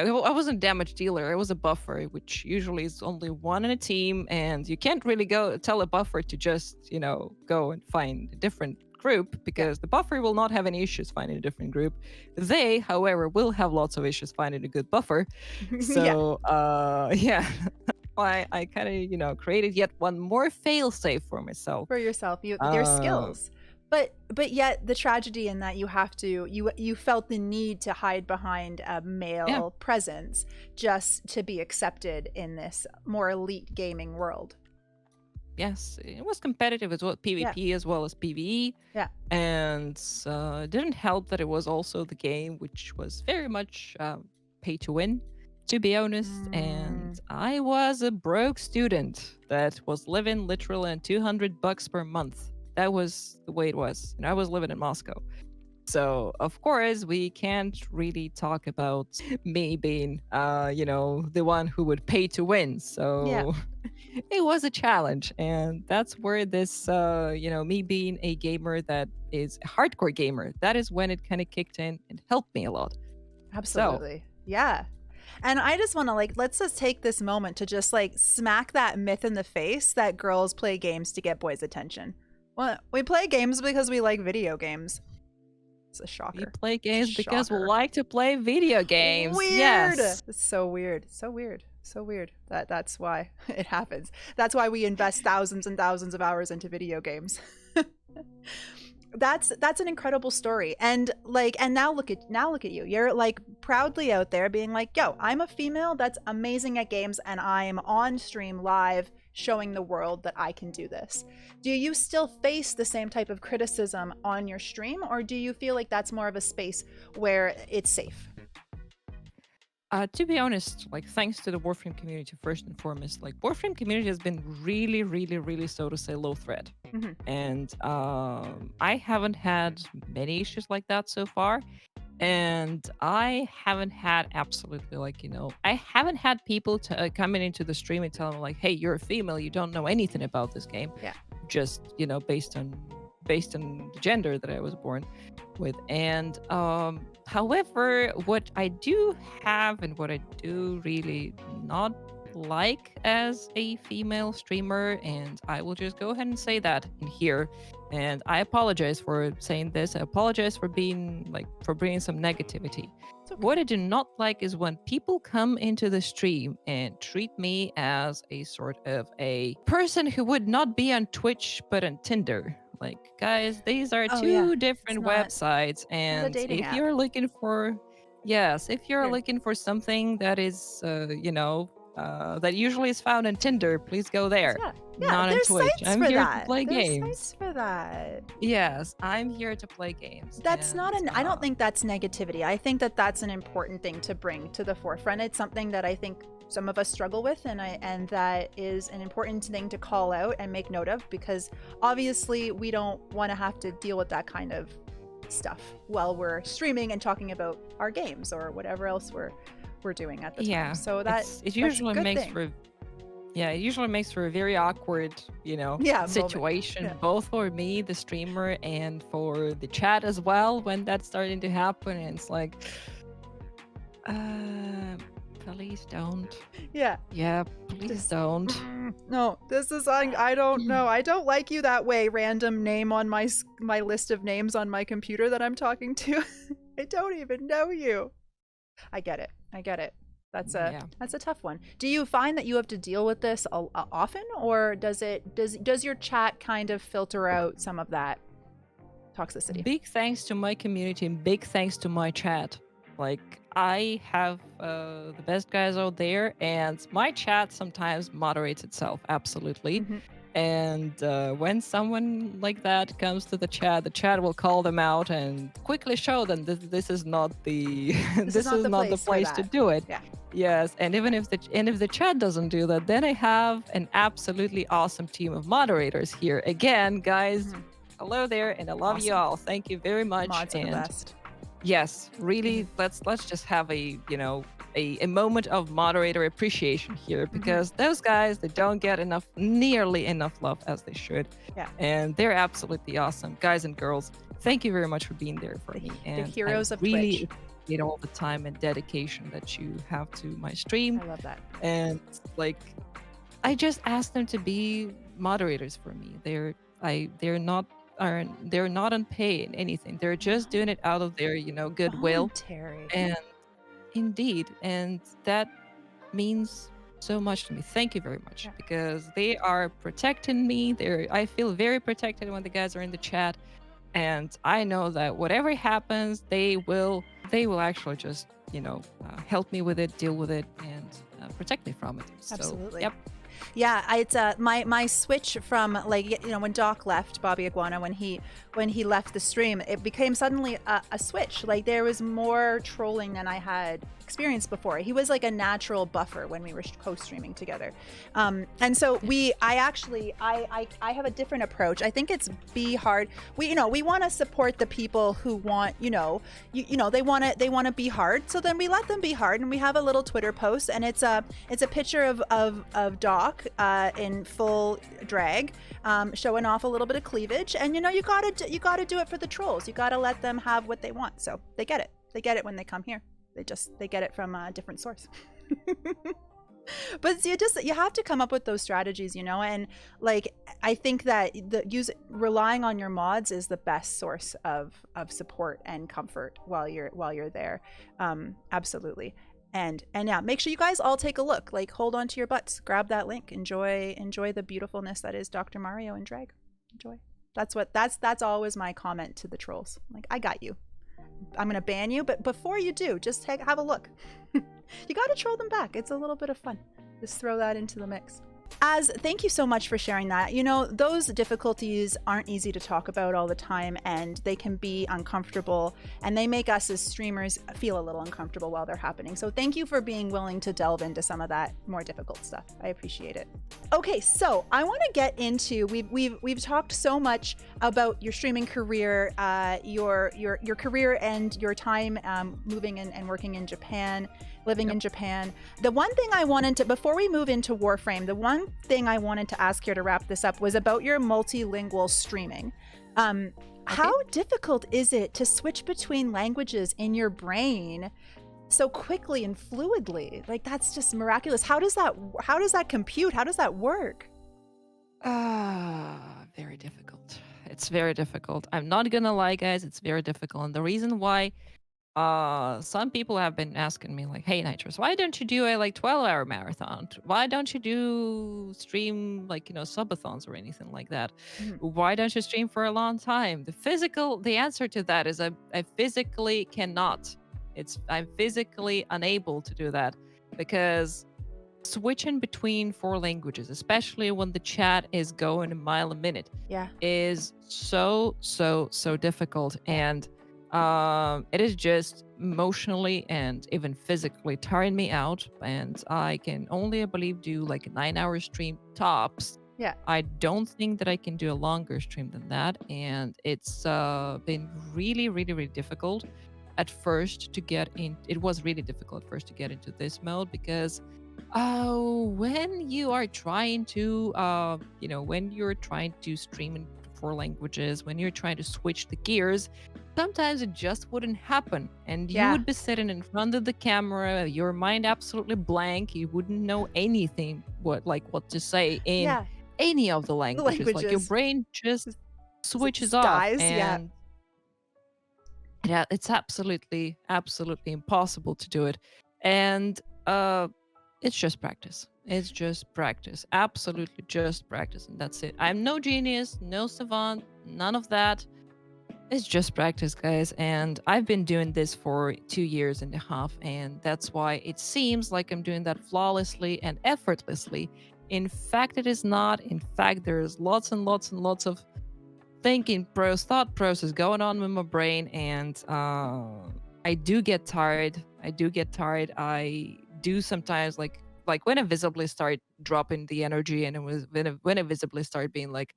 wasn't damage dealer. I was a buffer, which usually is only one in a team, and you can't really go tell a buffer to just go and find a different group because the buffer will not have any issues finding a different group. They, however, will have lots of issues finding a good buffer. So I kind of created yet one more failsafe for myself. For yourself, their skills. But yet the tragedy in that you felt the need to hide behind a male presence just to be accepted in this more elite gaming world. Yes, it was competitive as well, PvP as well as PvE. Yeah. And it didn't help that it was also the game which was very much pay to win, to be honest. And I was a broke student that was living literally on $200 per month. That was the way it was. And I was living in Moscow. So, of course, we can't really talk about me being, the one who would pay to win. So it was a challenge. And that's where this, me being a gamer that is a hardcore gamer, that is when it kind of kicked in and helped me a lot. Absolutely. Yeah. And I just want to let's just take this moment to just smack that myth in the face that girls play games to get boys' attention. Well, we play games because we like video games. It's a shocker. We play games because we like to play video games. Weird. Yes. It's so weird. So weird. So weird. That's why it happens. That's why we invest thousands and thousands of hours into video games. That's an incredible story. And now look at you. You're proudly out there being like, yo, I'm a female that's amazing at games and I'm on stream live showing the world that I can do this. Do you still face the same type of criticism on your stream, or do you feel like that's more of a space where it's safe? To be honest, thanks to the Warframe community first and foremost, Warframe community has been really, really, really, so to say, low threat. And I haven't had many issues like that so far. And I haven't had absolutely I haven't had people coming into the stream and telling me hey, you're a female, you don't know anything about this game. Yeah. Just based on the gender that I was born with. And however, what I do have and what I do really not like as a female streamer, and I will just go ahead and say that in here, and I apologize for saying this, I apologize for being for bringing some negativity. Okay. What I do not like is when people come into the stream and treat me as a sort of a person who would not be on Twitch but on Tinder. Guys, these are two different websites, and if you're looking for looking for something that is that usually is found on Tinder, please go there. Not on Twitch. I'm here to play games. There's sites for that. Yes, I'm here to play games. That's I don't think that's negativity. I think that that's an important thing to bring to the forefront. It's something that I think some of us struggle with, and that is an important thing to call out and make note of, because obviously we don't want to have to deal with that kind of stuff while we're streaming and talking about our games or whatever else we're doing at the Yeah, time. So it that's a usually good makes thing. for it usually makes for a very awkward, Yeah, moment. situation, Yeah. both for me, the streamer, and for the chat as well when that's starting to happen. And it's like, please don't. Yeah. Yeah, please Just, don't. no, this is I don't know. I don't like you that way. Random name on my list of names on my computer that I'm talking to. I don't even know you. I get it. That's a tough one. Do you find that you have to deal with this often, or does your chat kind of filter out some of that toxicity? Big thanks to my community and big thanks to my chat. Like, I have the best guys out there, and my chat sometimes moderates itself, absolutely. Mhm. And when someone like that comes to the chat will call them out and quickly show them that this is not the this is not the place to do it. Yeah. Yes, and if the chat doesn't do that, then I have an absolutely awesome team of moderators here. Again, guys, Mhm. hello there, and I love you Awesome. all. Thank you very much. Mods are the And best. yes, really, let's just have a moment of moderator appreciation here, because those guys, they don't get nearly enough love as they should. Yeah. And they're absolutely awesome. Guys and girls, thank you very much for being there for me. And the heroes I of really Twitch. appreciate all the time and dedication that you have to my stream. I love that. And like, I just ask them to be moderators for me. They're not unpaid anything. They're just doing it out of their goodwill. Voluntary. And indeed, and that means so much to me. Thank you very much, because they are protecting me. I feel very protected when the guys are in the chat, and I know that whatever happens, they will actually just help me with it, deal with it, and protect me from it. Absolutely. So, yep. Yeah, it's my switch from, like, when Doc left, Bobby Iguana, when he left the stream, it became suddenly a switch. Like, there was more trolling than I had experienced before. He was like a natural buffer when we were co-streaming together, and so I have a different approach. I think it's be hard. We want to support the people who want they want to be hard. So then we let them be hard, and we have a little Twitter post, and it's a picture of Doc in full drag, showing off a little bit of cleavage, and you gotta do it for the trolls. You gotta let them have what they want. So they get it when they come here. They get it from a different source. But you have to come up with those strategies, and like, I think that relying on your mods is the best source of support and comfort while you're there. Absolutely. And yeah, make sure you guys all take a look. Like, hold on to your butts, grab that link, enjoy the beautifulness that is Dr. Mario in drag. Enjoy. That's always my comment to the trolls. Like, I got you. I'm gonna ban you, but before you do, just have a look. You gotta troll them back. It's a little bit of fun. Just throw that into the mix. Thank you so much for sharing that. Those difficulties aren't easy to talk about all the time, and they can be uncomfortable, and they make us as streamers feel a little uncomfortable while they're happening. So thank you for being willing to delve into some of that more difficult stuff. I appreciate it. Okay, so I want to get into, we've talked so much about your streaming career, your career and your time moving and working in Japan. Living in Japan. The one thing I wanted to, before we move into Warframe, the one thing I wanted to ask here to wrap this up was about your multilingual streaming. How difficult is it to switch between languages in your brain so quickly and fluidly? Like, that's just miraculous. How does that compute? How does that work? Very difficult. It's very difficult. I'm not gonna lie, guys, it's very difficult. And the reason why some people have been asking me, like, hey, Nitrous, why don't you do a 12-hour marathon? Why don't you do stream subathons or anything like that? Why don't you stream for a long time? The answer to that is I physically cannot. I'm physically unable to do that, because switching between 4 languages, especially when the chat is going a mile a minute, is so difficult. And it is just emotionally and even physically tiring me out, and I can only, I believe, do like a 9-hour stream tops Yeah. I don't think that I can do a longer stream than that, and it's been really, really, really difficult at first to get in. It was really difficult at first to get into this mode because when you are trying to, when you're trying to stream in 4 languages, when you're trying to switch the gears, sometimes it just wouldn't happen. And you Yeah. would be sitting in front of the camera, your mind absolutely blank. You wouldn't know anything, what to say in Yeah. any of the The languages. Like your languages brain just switches off, dies. Yeah. and yeah, it's absolutely, absolutely impossible to do it. And it's just practice. It's just practice. Absolutely just practice. And that's it. I'm no genius, no savant, none of that. It's just practice, guys. And I've been doing this for 2 years and a half. And that's why it seems like I'm doing that flawlessly and effortlessly. In fact, it is not. In fact, there's lots and lots and lots of thought process going on with my brain, and I do get tired. I do sometimes like when I visibly start dropping the energy, and it was when I visibly start being like,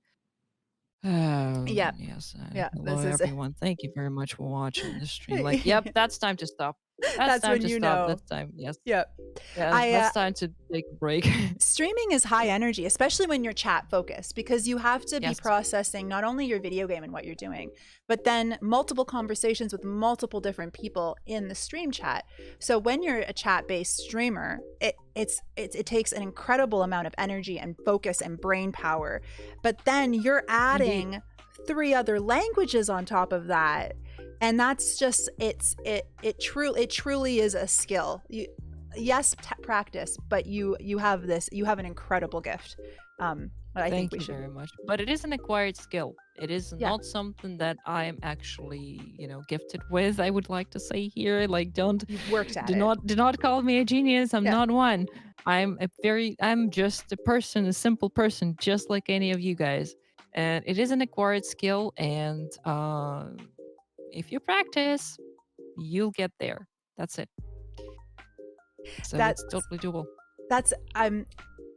oh Yeah. yes, Yeah. hello This is it. everyone, thank you very much for watching the stream. Like, yep, that's time to stop. That's That's time when to you stop. know. That's time. Yes, Yep. yes, I that's time to take a break. Streaming is high energy, especially when you're chat focused, because you have to be Yes, processing not only your video game and what you're doing, but then multiple conversations with multiple different people in the stream chat. So when you're a chat-based streamer, it takes an incredible amount of energy and focus and brain power. But then you're indeed. adding 3 other languages on top of that. And that's just it truly is a skill. Yes, practice, but you have an incredible gift. But I think Thank we you should. very much. But it is an acquired skill. It is Yeah, not something that I am actually, gifted with. I would like to say here, like, don't, you've worked at do it. not, do not call me a genius. I'm Yeah, not one. I'm just a person, a simple person, just like any of you guys. And it is an acquired skill. And if you practice, you'll get there. That's it. So that it's totally doable. that's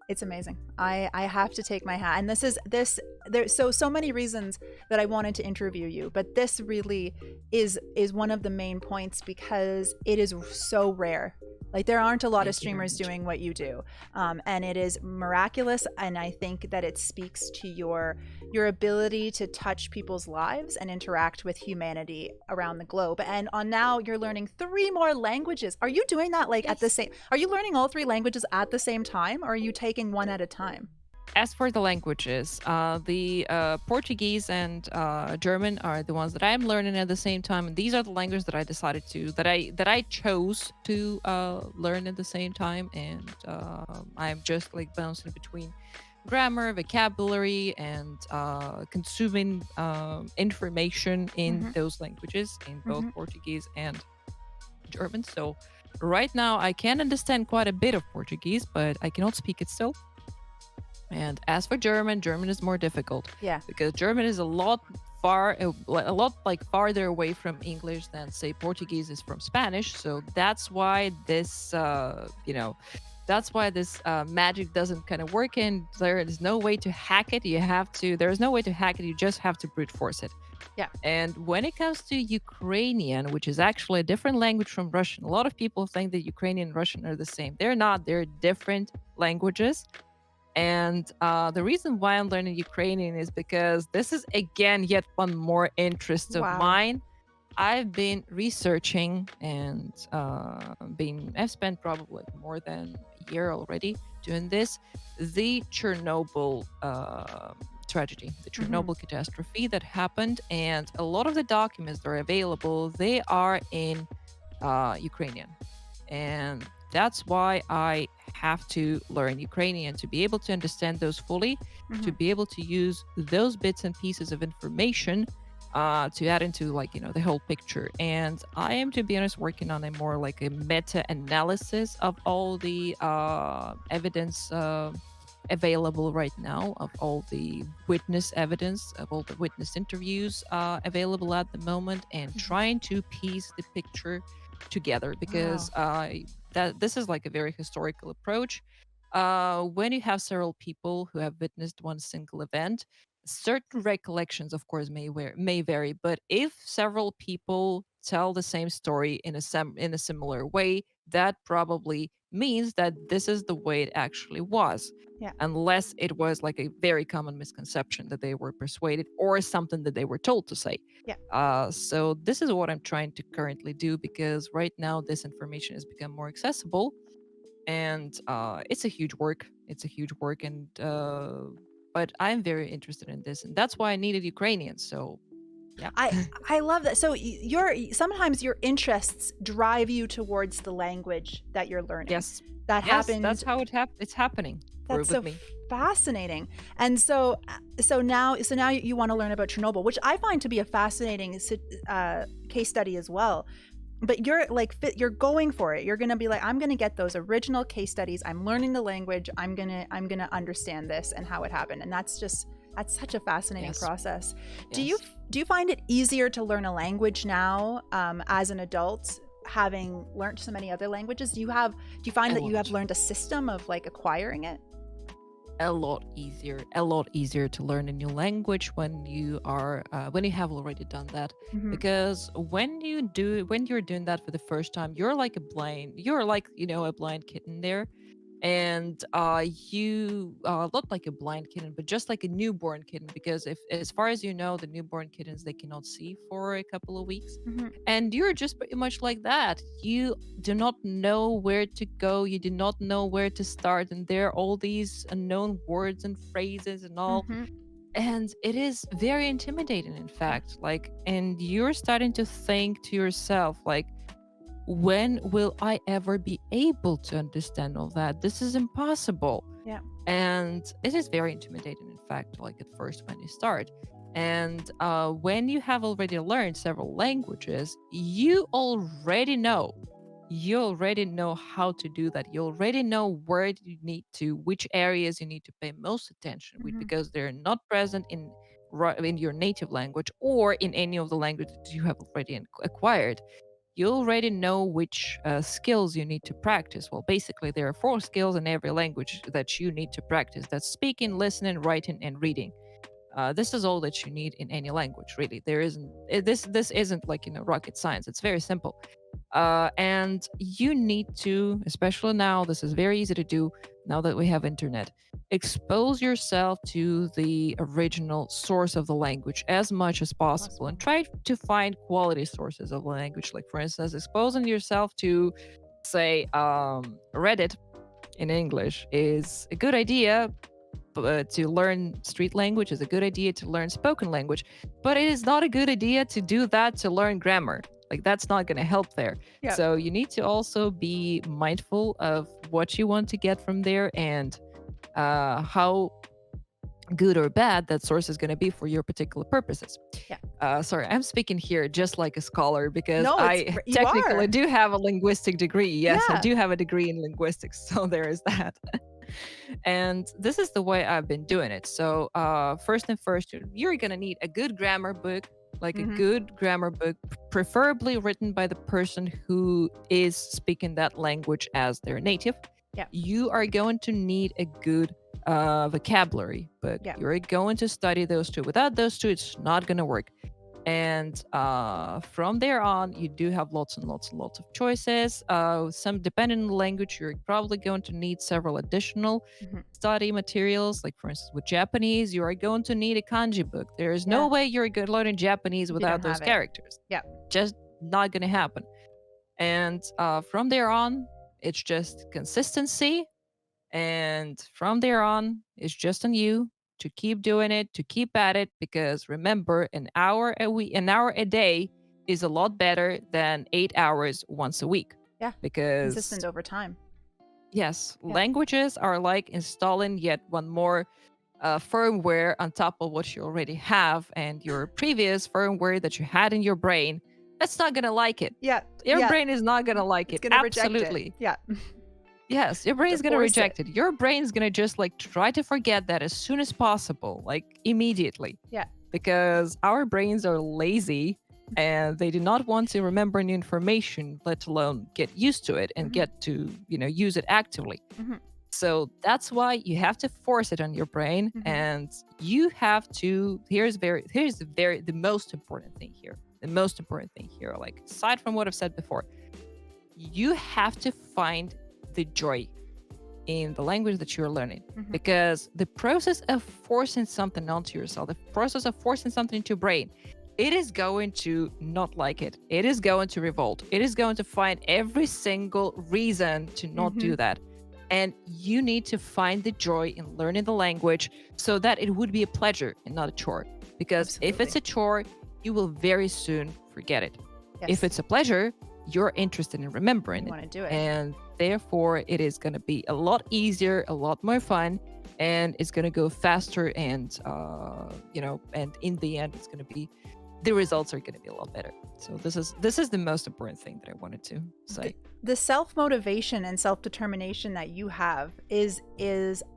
it's amazing. I have to take my hat, and there's so many reasons that I wanted to interview you, but this really is one of the main points because it is so rare. Like, there aren't a lot of Thank you very streamers much. doing what you do, and it is miraculous. And I think that it speaks to your ability to touch people's lives and interact with humanity around the globe. And on now, you're learning 3 more languages. Are you doing that like at the Yes. same? Are you learning all 3 languages at the same time, or are you taking one at a time? As for the languages, the Portuguese and German are the ones that I'm learning at the same time, and these are the languages that I decided to that I chose to learn at the same time, and I'm just like bouncing between grammar, vocabulary, and consuming information in Mm-hmm. those languages, in both Mm-hmm. Portuguese and German. So right now, I can understand quite a bit of Portuguese, but I cannot speak it still. And as for German, German is more difficult Yeah. because German is a lot like farther away from English than say Portuguese is from Spanish. So that's why this magic doesn't kind of work. And there is no way to hack it. There is no way to hack it. You just have to brute force it. Yeah. And when it comes to Ukrainian, which is actually a different language from Russian, a lot of people think that Ukrainian and Russian are the same. They're not. They're different languages. And the reason why I'm learning Ukrainian is because this is, again, yet one more interest of Wow. mine. I've been researching and I've spent probably more than a year already doing this. The Chernobyl tragedy, the Mm-hmm. Chernobyl catastrophe that happened, and a lot of the documents that are available, they are in Ukrainian. And that's why I have to learn Ukrainian to be able to understand those fully, Mm-hmm. to be able to use those bits and pieces of information to add into the whole picture. And I am, to be honest, working on a more like a meta analysis of all the evidence available right now, of all the witness evidence, of all the witness interviews available at the moment, and trying to piece the picture together, Wow. because that this is like a very historical approach. when you have several people who have witnessed one single event, certain recollections, of course, may vary. But if several people tell the same story in in a similar way, that probably means that this is the way it actually was. Yeah. Unless it was like a very common misconception that they were persuaded or something that they were told to say. Yeah. So this is what I'm trying to currently do because right now this information has become more accessible, and it's a huge work. It's a huge work, and but I'm very interested in this, and that's why I needed Ukrainian. So yeah. I love that. So sometimes your interests drive you towards the language that you're learning. Yes. That Yes, happens. that's how it's happening. That's with so me. fascinating. And so now you want to learn about Chernobyl, which I find to be a fascinating case study as well. But you're going for it. You're going to be like, I'm going to get those original case studies. I'm learning the language. I'm going to understand this and how it happened. And that's such a fascinating Yes. process. Yes. Do you find it easier to learn a language now as an adult, having learned so many other languages? Do you find that you have learned a system of like acquiring it? A lot easier to learn a new language when you have already done that. Mhm. Because when you're doing that for the first time, you're like a blind kitten there. And you not like a blind kitten, but just like a newborn kitten, because if as far as you know, the newborn kittens, they cannot see for a couple of weeks. Mhm. And you're just pretty much like that. You do not know where to go, you do not know where to start, and there are all these unknown words and phrases and all. Mhm. And it is very intimidating, in fact. Like, and you're starting to think to yourself, like, when will I ever be able to understand all that? This is impossible. Yeah. And it is very intimidating, in fact, like at first when you start. And when you have already learned several languages, you already know. You already know how to do that. You already know which areas you need to pay most attention with, Mhm. because they're not present in your native language or in any of the languages you have already acquired. You already know which skills you need to practice. Well, basically, there are 4 skills in every language that you need to practice. That's speaking, listening, writing, and reading. This is all that you need in any language, really. There isn't this isn't like rocket science. It's very simple. And you need to, especially now, this is very easy to do now that we have internet. Expose yourself to the original source of the language as much as possible, and try to find quality sources of the language. Like, for instance, exposing yourself to, say, Reddit in English is a good idea. But to learn street language is a good idea to learn spoken language, but it is not a good idea to do that to learn grammar. Like, that's not going to help there. Yeah. So you need to also be mindful of what you want to get from there, and how good or bad that source is going to be for your particular purposes. Yeah. Sorry, I'm speaking here just like a scholar, because No, I you technically are. do have a linguistic degree. Yes, I Yeah. do have a degree in linguistics, so there is that. And this is the way I've been doing it. So first, you're gonna need a good grammar book, like Mhm. a good grammar book, preferably written by the person who is speaking that language as their native. Yeah. You are going to need a good vocabulary book. Yeah. You're going to study those two. Without those two, it's not going to work. And from there on, you do have lots and lots and lots of choices. Some, depending on the language, you're probably going to need several additional Mhm. study materials. Like, for instance, with Japanese, you are going to need a kanji book. There is no Yeah. way you're going to learn Japanese If you without don't those have it. characters. Yeah. Just not going to happen. And from there on, it's just consistency. And from there on, it's just on you to keep doing it, to keep at it, because remember, an hour a day is a lot better than 8 hours once a week. Yeah. Because Consistent over time. yes, Yeah. languages are like installing yet one more firmware on top of what you already have, and your previous firmware that you had in your brain, that's not gonna like it. Yeah. Your brain is not gonna like It's it. gonna reject it. Absolutely. Yeah. Yes, your brain's gonna force reject it. it. Your brain's gonna just like try to forget that as soon as possible, like immediately. Yeah. Because our brains are lazy and they do not want to remember new information, let alone get used to it and Mhm. get to, use it actively. Mhm. So that's why you have to force it on your brain, and you have to. The most important thing here. The most important thing here, like aside from what I've said before, you have to find the joy in the language that you're learning, because the process of forcing something onto yourself, the process of forcing something into your brain, it is going to not like it. It is going to revolt. It is going to find every single reason to not do that. And you need to find the joy in learning the language so that it would be a pleasure and not a chore. Because if it's a chore, you will very soon forget it. If it's a pleasure, you're interested in remembering You want to do it. And therefore, it is going to be a lot easier, a lot more fun, and it's going to go faster. And, and in the end, it's going to be, the results are going to be a lot better. So this is the most important thing that I wanted to say. The self-motivation and self-determination that you have is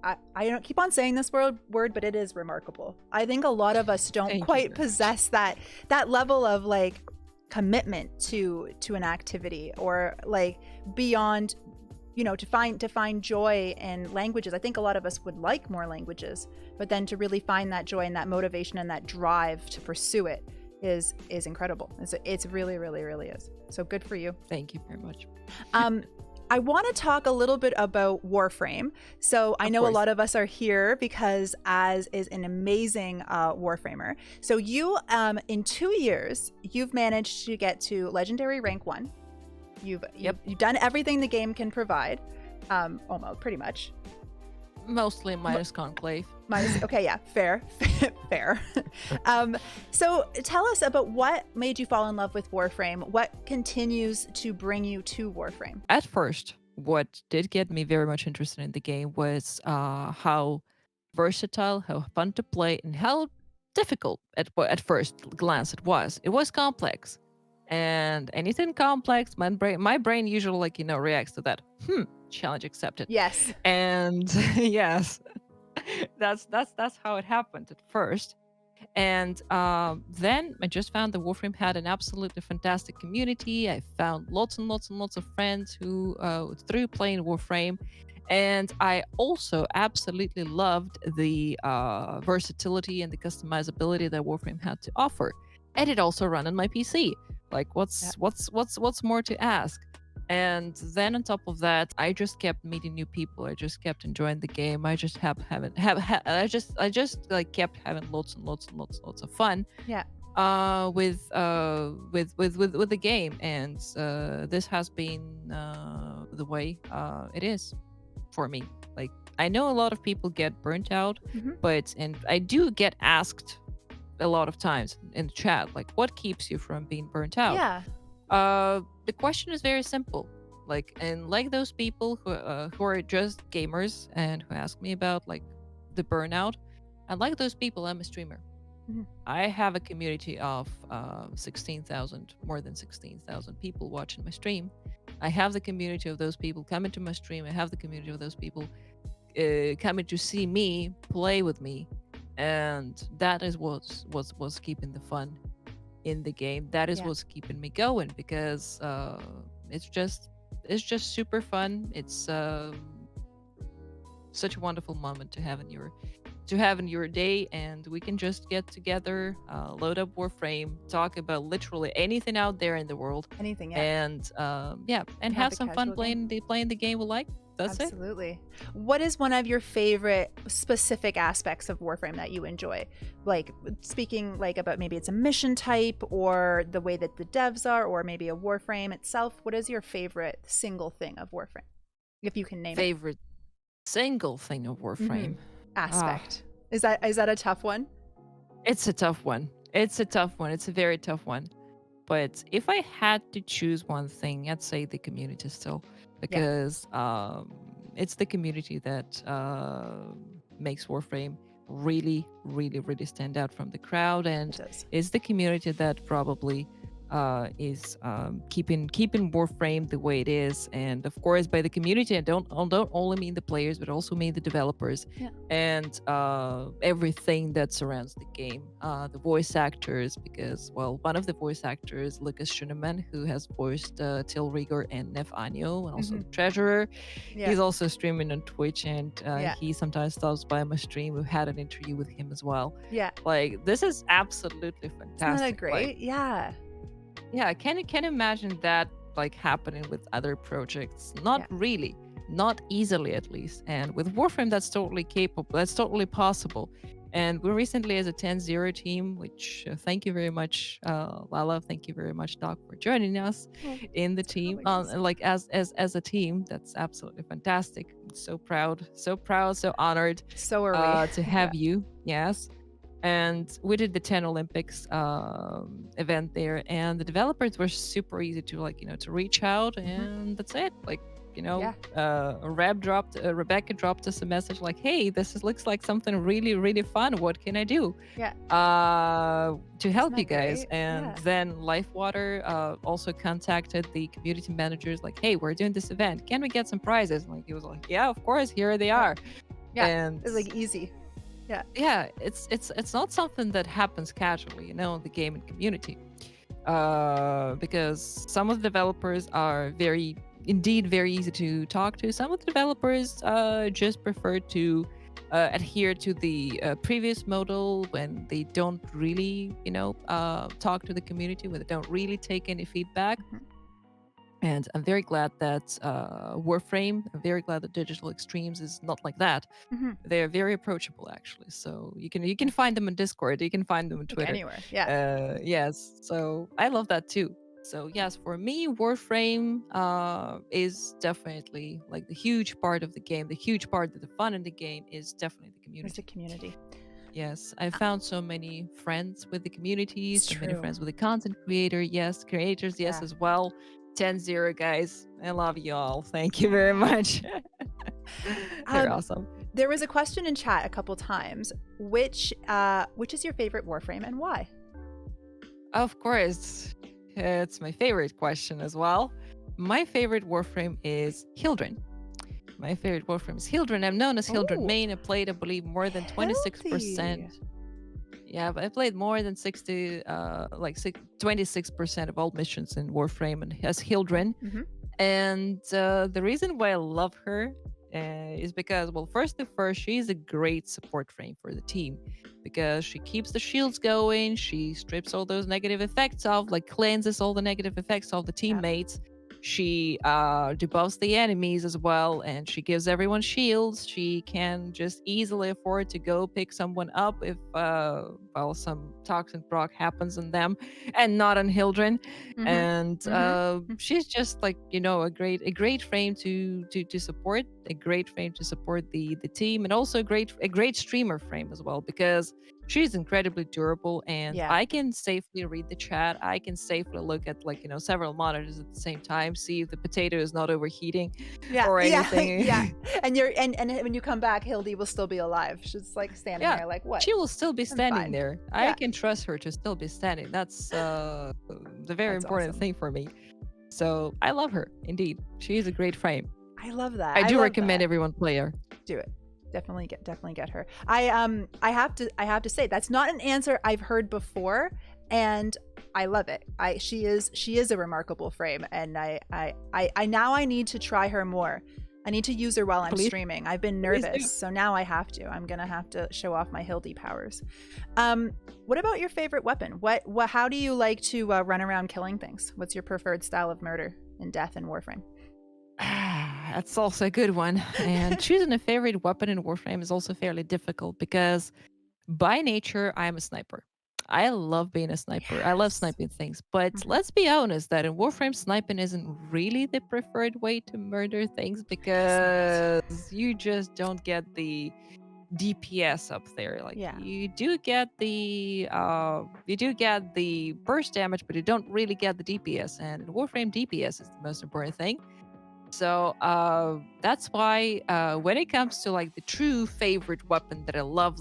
I don't keep on saying this word, but it is remarkable. I think a lot of us don't quite possess that level of like commitment to an activity, or like beyond, to find joy in languages. I think a lot of us would like more languages, but then to really find that joy and that motivation and that drive to pursue it is incredible. It's really, really, really is. So good for you. Thank you very much. I want to talk a little bit about Warframe. So I know a lot of us are here because Az is an amazing Warframer. So you, in 2 years, you've managed to get to Legendary Rank 1. You've done everything the game can provide, almost, pretty much. Mostly minus Conclave. Okay, yeah, fair. So tell us about what made you fall in love with Warframe. What continues to bring you to Warframe? At first, what did get me very much interested in the game was how versatile, how fun to play, and how difficult at first glance it was. It was complex. And anything complex, my brain usually reacts to that. Challenge accepted. Yes. And yes, that's how it happened at first. And then I just found that Warframe had an absolutely fantastic community. I found lots and lots and lots of friends who through playing Warframe. And I also absolutely loved the versatility and the customizability that Warframe had to offer. And it also ran on my PC. Like, what's more to ask? And then on top of that, I just kept meeting new people. I just kept enjoying the game. I just kept having lots and lots and lots of fun. Yeah. With the game, and this has been the way it is for me. Like, I know a lot of people get burnt out, and I do get asked a lot of times in the chat, like, what keeps you from being burnt out? Yeah. The question is very simple. Like those people who are just gamers and who ask me about like the burnout, and like those people, I'm a streamer. I have a community of more than 16,000 people watching my stream. I have the community of those people coming to my stream. I have the community of those people coming to see me play with me, and that is what's keeping the fun in the game. That is what's keeping me going, because it's just super fun. It's such a wonderful moment to have in your day, and we can just get together, load up Warframe, talk about literally anything out there in the world, and have some fun playing the game we like. That's it. Absolutely. What is one of your favorite specific aspects of Warframe that you enjoy? Like, speaking like about maybe it's a mission type, or the way that the devs are, or maybe a Warframe itself. What is your favorite single thing of Warframe, if you can name favorite single thing of Warframe aspect? Is that a tough one? It's a tough one. It's a very tough one. But if I had to choose one thing, I'd say the community still. Because it's the community that makes Warframe really, really, really stand out from the crowd, and it's the community that probably keeping Warframe the way it is, and of course by the community. I don't only mean the players, but also mean the developers Yeah. and everything that surrounds the game. The voice actors, because well, one of the voice actors, Lucas Schunemann, who has voiced Till Rigor and Nef Anio, and also the Treasurer. Yeah. He's also streaming on Twitch, and Yeah. he sometimes stops by my stream. We've had an interview with him as well. Yeah. Like, this is absolutely fantastic. Isn't that great? Like, yeah. yeah, can imagine that like happening with other projects. Not really, not easily at least. And with Warframe, that's totally capable. That's totally possible. And we recently, as a 10-0 team, which thank you very much, Lala. Thank you very much, Doc, for joining us in the team. Like as a team, that's absolutely fantastic. So proud, so honored. So are we to have you. Yes. And we did the 10 Olympics event there, and the developers were super easy to to reach out, and that's it. Like, Rebecca dropped us a message like, "Hey, looks like something really, really fun. What can I do? To help you guys?" And then Lifewater also contacted the community managers like, "Hey, we're doing this event. Can we get some prizes?" And like, he was like, "Yeah, of course. Here they are." Yeah, and it's like easy. Yeah, it's not something that happens casually, in the gaming community, because some of the developers are very easy to talk to. Some of the developers just prefer to adhere to the previous model when they don't really talk to the community, when they don't really take any feedback. And I'm very glad that Warframe, I'm very glad that Digital Extremes is not like that. They're very approachable, actually. So you can find them on Discord, you can find them on Twitter. Anywhere, yeah. Yes, so I love that too. So yes, for me, Warframe is definitely like the huge part of the game. The huge part of the fun in the game is definitely the community. It's the community. Yes, I found so many friends with the community, so many friends with the content creators, yes, as well. 10-0, guys. I love you all. Thank you very much. They're awesome. There was a question in chat a couple times. Which is your favorite Warframe and why? Of course. It's my favorite question as well. My favorite Warframe is Hildren. My favorite Warframe is Hildren. I'm known as Hildren main. I played, I believe, more than 26%. Yeah, but I played more than 26% of all missions in Warframe and as Hildren. And the reason why I love her is because, well, first, she's a great support frame for the team because she keeps the shields going. She strips all those negative effects off, like cleanses all the negative effects of the teammates. She debuffs the enemies as well, and she gives everyone shields. She can just easily afford to go pick someone up if some toxic proc happens on them and not on Hildren. And she's just like a great frame to support, a great frame to support the team, and also a great streamer frame as well, because she's incredibly durable, and I can safely read the chat. I can safely look at several monitors at the same time, see if the potato is not overheating or anything. And when you come back, Hildy will still be alive. She's like standing there like, what? She will still be standing there. I can trust her to still be standing. That's the very important thing for me. So I love her indeed. She is a great frame. I love that. I do recommend everyone play her. Do it. Definitely get her. I have to say that's not an answer I've heard before, and I love it. She is a remarkable frame, and I now I need to try her more. I need to use her while I'm streaming. I've been nervous, so now I have to. I'm gonna have to show off my Hildy powers. What about your favorite weapon? How do you like to run around killing things? What's your preferred style of murder and death in Warframe? That's also a good one. And choosing a favorite weapon in Warframe is also fairly difficult because by nature, I'm a sniper. I love being a sniper. I love sniping things. But let's be honest that in Warframe, sniping isn't really the preferred way to murder things because you just don't get the DPS up there. Like you do get the burst damage, but you don't really get the DPS. And in Warframe, DPS is the most important thing. So that's why when it comes to like the true favorite weapon that I love,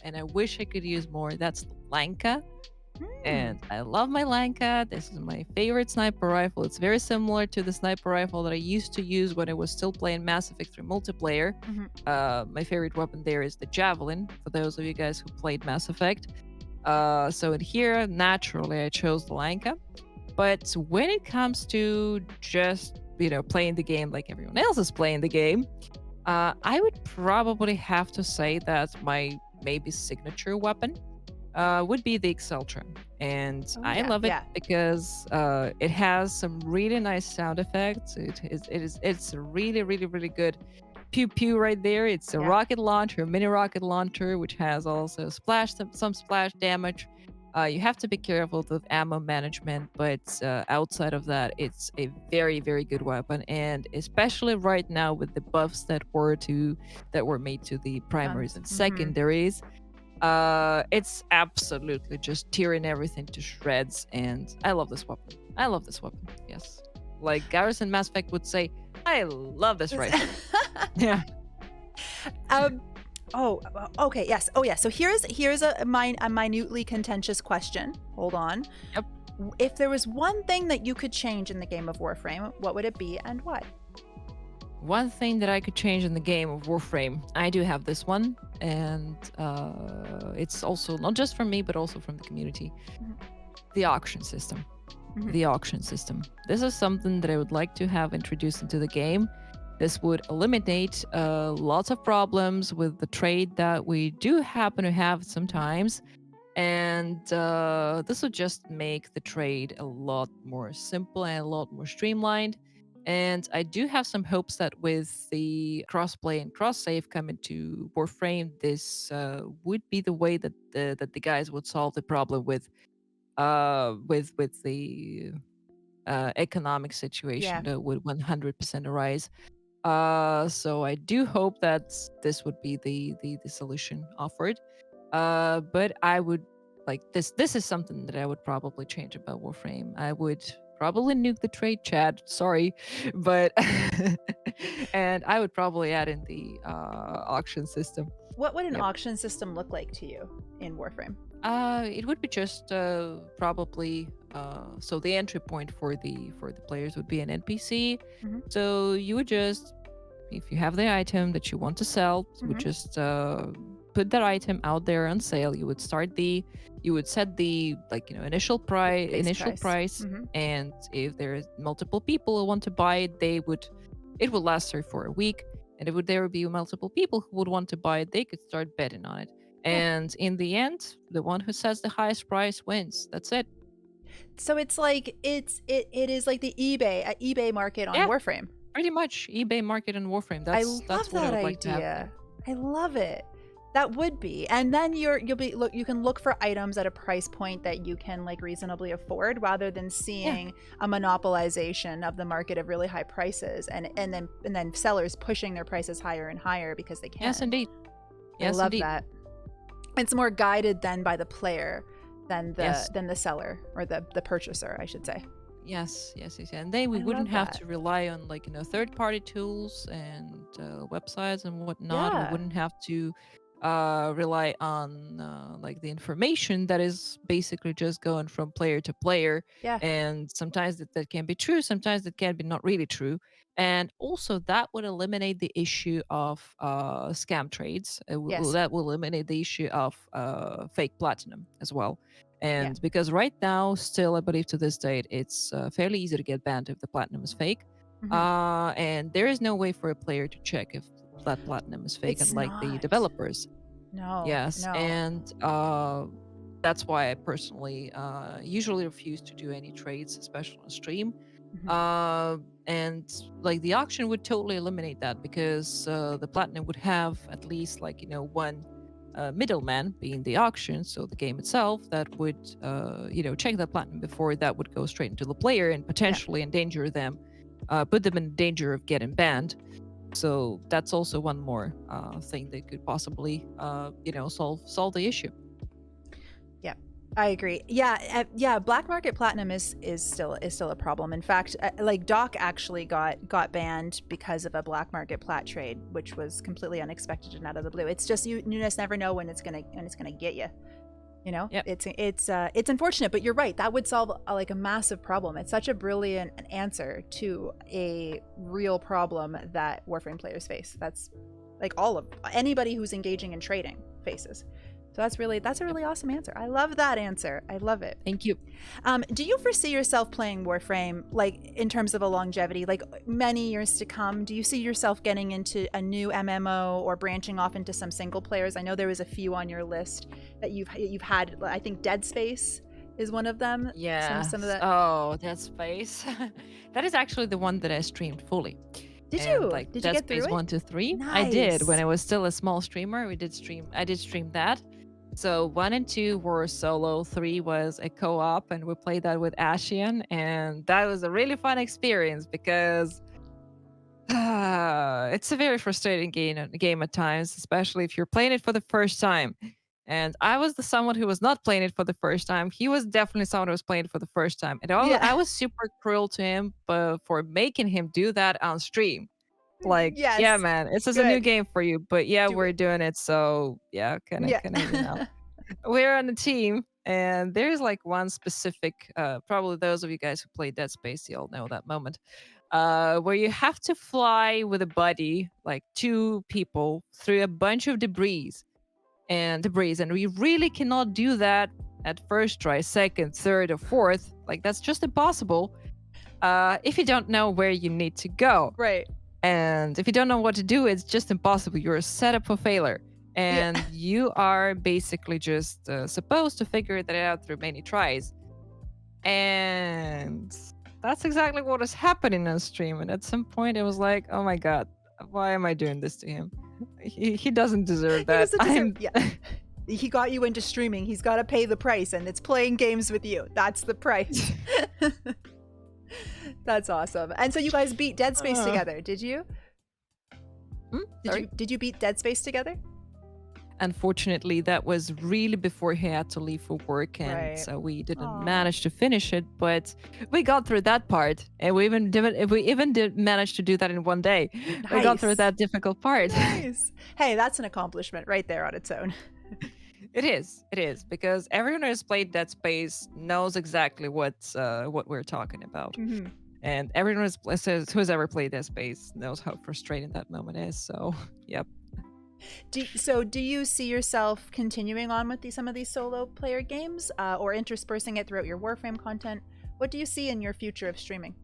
and I wish I could use more, that's Lanka. And I love my Lanka. This is my favorite sniper rifle. It's very similar to the sniper rifle that I used to use when I was still playing Mass Effect 3 multiplayer. My favorite weapon there is the Javelin, for those of you guys who played Mass Effect. So in here, naturally, I chose the Lanka. But when it comes to just, playing the game like everyone else is playing the game, I would probably have to say that my maybe signature weapon would be the Exceltra. And I love it because it has some really nice sound effects. It's a really, really, really good pew pew right there. It's a rocket launcher, a mini rocket launcher, which has also some splash damage. You have to be careful with ammo management, but outside of that, it's a very, very good weapon. And especially right now with the buffs that were made to the primaries and secondaries, it's absolutely just tearing everything to shreds. And I love this weapon. Yes, like Garrison Mass Effect would say, I love this rifle. Yeah. Oh, okay. Yes. Oh, yeah. So here's a minutely contentious question. Hold on. Yep. If there was one thing that you could change in the game of Warframe, what would it be and why? One thing that I could change in the game of Warframe, I do have this one, and it's also not just from me, but also from the community. The auction system. The auction system. This is something that I would like to have introduced into the game. This would eliminate lots of problems with the trade that we do happen to have sometimes. And this would just make the trade a lot more simple and a lot more streamlined. And I do have some hopes that with the crossplay and cross-save coming to Warframe, this would be the way that the guys would solve the problem with the economic situation that would 100% arise. So I do hope that this would be the solution offered. But I would this is something that I would probably change about Warframe. I would probably nuke the trade chat. Sorry, but and I would probably add in the auction system. What would an auction system look like to you in Warframe? It would be just probably so the entry point for the players would be an NPC. So you would just, if you have the item that you want to sell, you would just put that item out there on sale. You would set the initial price, and if there's multiple people who want to buy it, it would last her for a week. And if there would be multiple people who would want to buy it, they could start betting on it. And in the end, the one who sets the highest price wins. That's it. So it's like it is like the eBay market on Warframe. Pretty much eBay market on Warframe. That's what I would like to have. I love it. That would be. And then you can look for items at a price point that you can reasonably afford, rather than seeing a monopolization of the market of really high prices and then sellers pushing their prices higher and higher because they can. Yes, indeed. Yes, I love indeed. that. It's more guided then by the player than the seller or the purchaser, I should say. Yes. And then we wouldn't have to rely on third-party tools and websites and whatnot. We wouldn't have to rely on the information that is basically just going from player to player. And sometimes that can be true, sometimes that can be not really true. And also that would eliminate the issue of scam trades. That will eliminate the issue of fake platinum as well. And because right now, still, I believe to this date, it's fairly easy to get banned if the platinum is fake. And there is no way for a player to check if that platinum is fake, unlike the developers. No. Yes. No. And that's why I personally usually refuse to do any trades, especially on stream. And the auction would totally eliminate that, because the platinum would have at least one middleman, being the auction, so the game itself, that would check the platinum before that would go straight into the player and potentially endanger them, put them in danger of getting banned. So that's also one more thing that could possibly solve the issue. Yeah, I agree. Yeah, black market platinum is still a problem. In fact, Doc actually got banned because of a black market plat trade, which was completely unexpected and out of the blue. It's just you just never know when it's gonna get you. Yep. It's unfortunate, but you're right. That would solve like a massive problem. It's such a brilliant answer to a real problem that Warframe players face. That's like all of anybody who's engaging in trading faces. So that's a Yep. really awesome answer. I love that answer. I love it. Thank you. Do you foresee yourself playing Warframe, like in terms of a longevity, like many years to come? Do you see yourself getting into a new MMO or branching off into some single players? I know there was a few on your list that you've had. I think Dead Space is one of them. Yeah. Some of that. Oh, Dead Space. That is actually the one that I streamed fully. Did And you? like Did you Dead get Space through it? 1 to 3, I did when Nice. I was still a small streamer. I did stream that. So 1 and 2 were solo, 3 was a co-op, and we played that with Ashian, and that was a really fun experience because it's a very frustrating game at times, especially if you're playing it for the first time. And I was the someone who was not playing it for the first time. He was definitely someone who was playing it for the first time. And I Yeah. was super cruel to him for making him do that on stream. Like, yeah, Yes. man, it's just a new Good. game for you, but yeah, Do we're it. doing it. So yeah, Yeah. we're on a team, and there's like one specific, probably those of you guys who played Dead Space, you all know that moment, where you have to fly with a buddy, like two people, through a bunch of debris, and we really cannot do that at first try, second, third, or fourth. Like that's just impossible. If you don't know where you need to go. Right. And if you don't know what to do, it's just impossible. You're set up for failure. Yeah. And you are basically just supposed to figure that out through many tries. And that's exactly what was happening on stream. And at some point, it was like, oh my God, why am I doing this to him? He doesn't deserve He that. doesn't deserve. Yeah. He got you into streaming. He's got to pay the price, and it's playing games with you. That's the price. That's awesome. And so you guys beat Dead Space together, did you? Sorry? Did you beat Dead Space together? Unfortunately, that was really before he had to leave for work, and Right. so we didn't Aw. manage to finish it. But we got through that part, and we even did manage to do that in one day. We got through Nice. that difficult part. Nice. Hey, that's an accomplishment right there on its own. It is, because everyone who has played Dead Space knows exactly what we're talking about. Mhm. And everyone who's ever played Dead Space knows how frustrating that moment is. So, yep. Do you see yourself continuing on with some of these solo player games, or interspersing it throughout your Warframe content? What do you see in your future of streaming?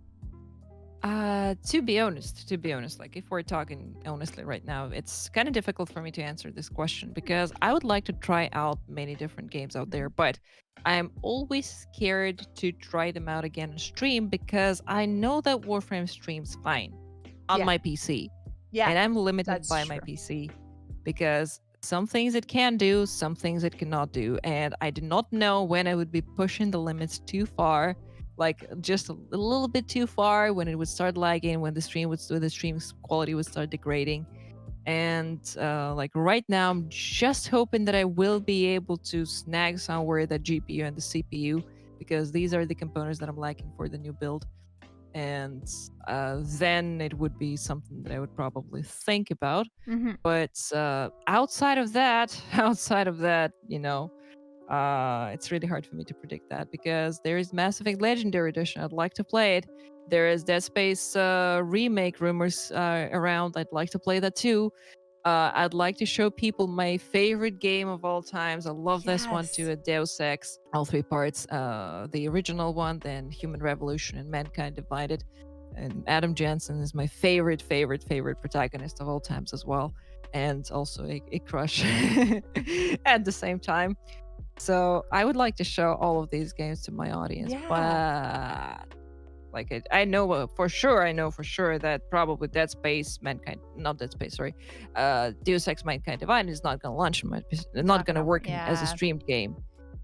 To be honest, like if we're talking honestly right now, it's kind of difficult for me to answer this question because I would like to try out many different games out there, but I'm always scared to try them out again on stream because I know that Warframe streams fine on Yeah. my PC. Yeah. And I'm limited that's by my true. PC because some things it can do, some things it cannot do. And I do not know when I would be pushing the limits too far, like just a little bit too far, when it would start lagging, when the stream's quality would start degrading. And like right now, I'm just hoping that I will be able to snag somewhere the GPU and the CPU because these are the components that I'm lacking for the new build. And then it would be something that I would probably think about. Mm-hmm. But outside of that, it's really hard for me to predict that because there is Mass Effect Legendary Edition. I'd like to play it. There is Dead Space remake rumors around. I'd like to play that too. I'd like to show people my favorite game of all times. I love this one too, Deus Ex, all three parts. The original one, then Human Revolution and Mankind Divided. And Adam Jensen is my favorite protagonist of all times as well. And also a crush at the same time. So I would like to show all of these games to my audience, but like I know for sure that probably Dead Space, Deus Ex Mankind Divided is not going to launch, not going to work as a streamed game.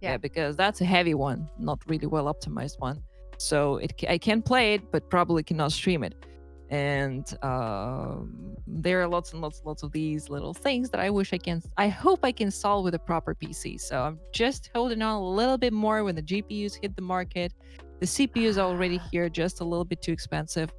Yeah, because that's a heavy one, not really well optimized one. So I can play it, but probably cannot stream it. And there are lots and lots of these little things that I hope I can solve with a proper PC. So I'm just holding on a little bit more when the GPUs hit the market. The CPU is already here, just a little bit too expensive.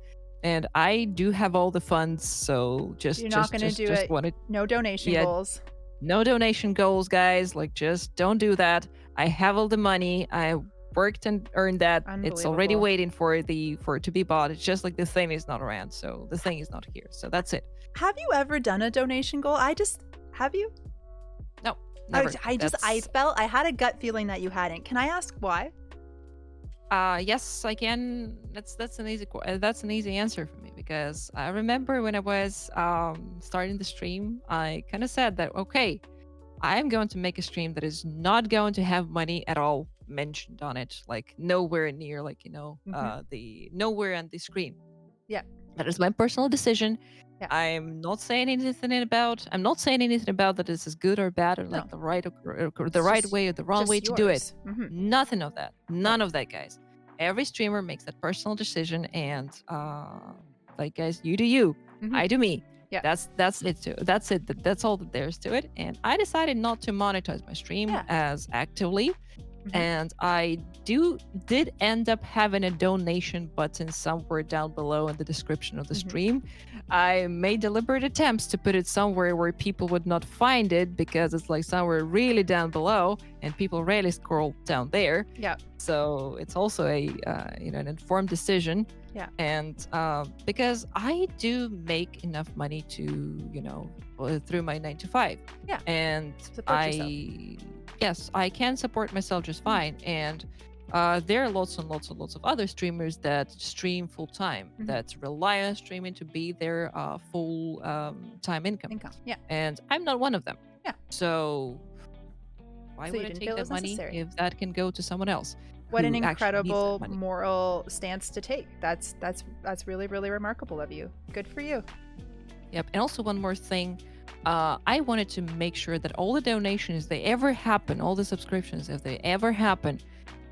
And I do have all the funds, so you're not going to do it. No donation goals. No donation goals, guys. Like, just don't do that. I have all the money. I worked and earned that. It's already Unbelievable. waiting for it to be bought. It's just like the thing is not around, so the thing is not here. So that's it. Have you ever done a donation goal? Have you? No, I, never. I That's felt, I had a gut feeling that you hadn't. Can I ask why? Yes, I can. That's an easy answer for me because I remember when I was starting the stream, I kind of said that okay, I am going to make a stream that is not going to have money at all mentioned on it, like nowhere near, like Hmm. the nowhere on the screen. Yeah. That is my personal decision. Yeah. I'm not saying anything about that this is good or bad or No, like the it's right way or the wrong way just to do it. yours. Hmm. Nothing of that. Right. None of that, guys. Every streamer makes that personal decision, and like guys, you do you, Hmm. I do me. Yeah. That's it. Too. That's it. That's all that there's to it. And I decided not to monetize my stream Yeah. as actively, Hmm. and I did end up having a donation button somewhere down below in the description of the Hmm. stream. I made deliberate attempts to put it somewhere where people would not find it because it's like somewhere really down below and people rarely scroll down there. Yeah. So it's also a an informed decision. Yeah. And because I do make enough money to through my 9 to 5, Yeah. and Support yourself. I yes, I can support myself just Mhm. fine. And there are lots and lots and lots of other streamers that stream full time, Mhm. that rely on streaming to be their full time income. Income. Yeah. And I'm not one of them. Yeah. So why So would you I didn't take feel it that was money necessary. if that can go to someone else What an who actually needs that incredible money? moral stance to take. That's really, really remarkable of you. Good for you. Yep. And also one more thing. I wanted to make sure that all the donations, they ever happen, all the subscriptions, if they ever happen,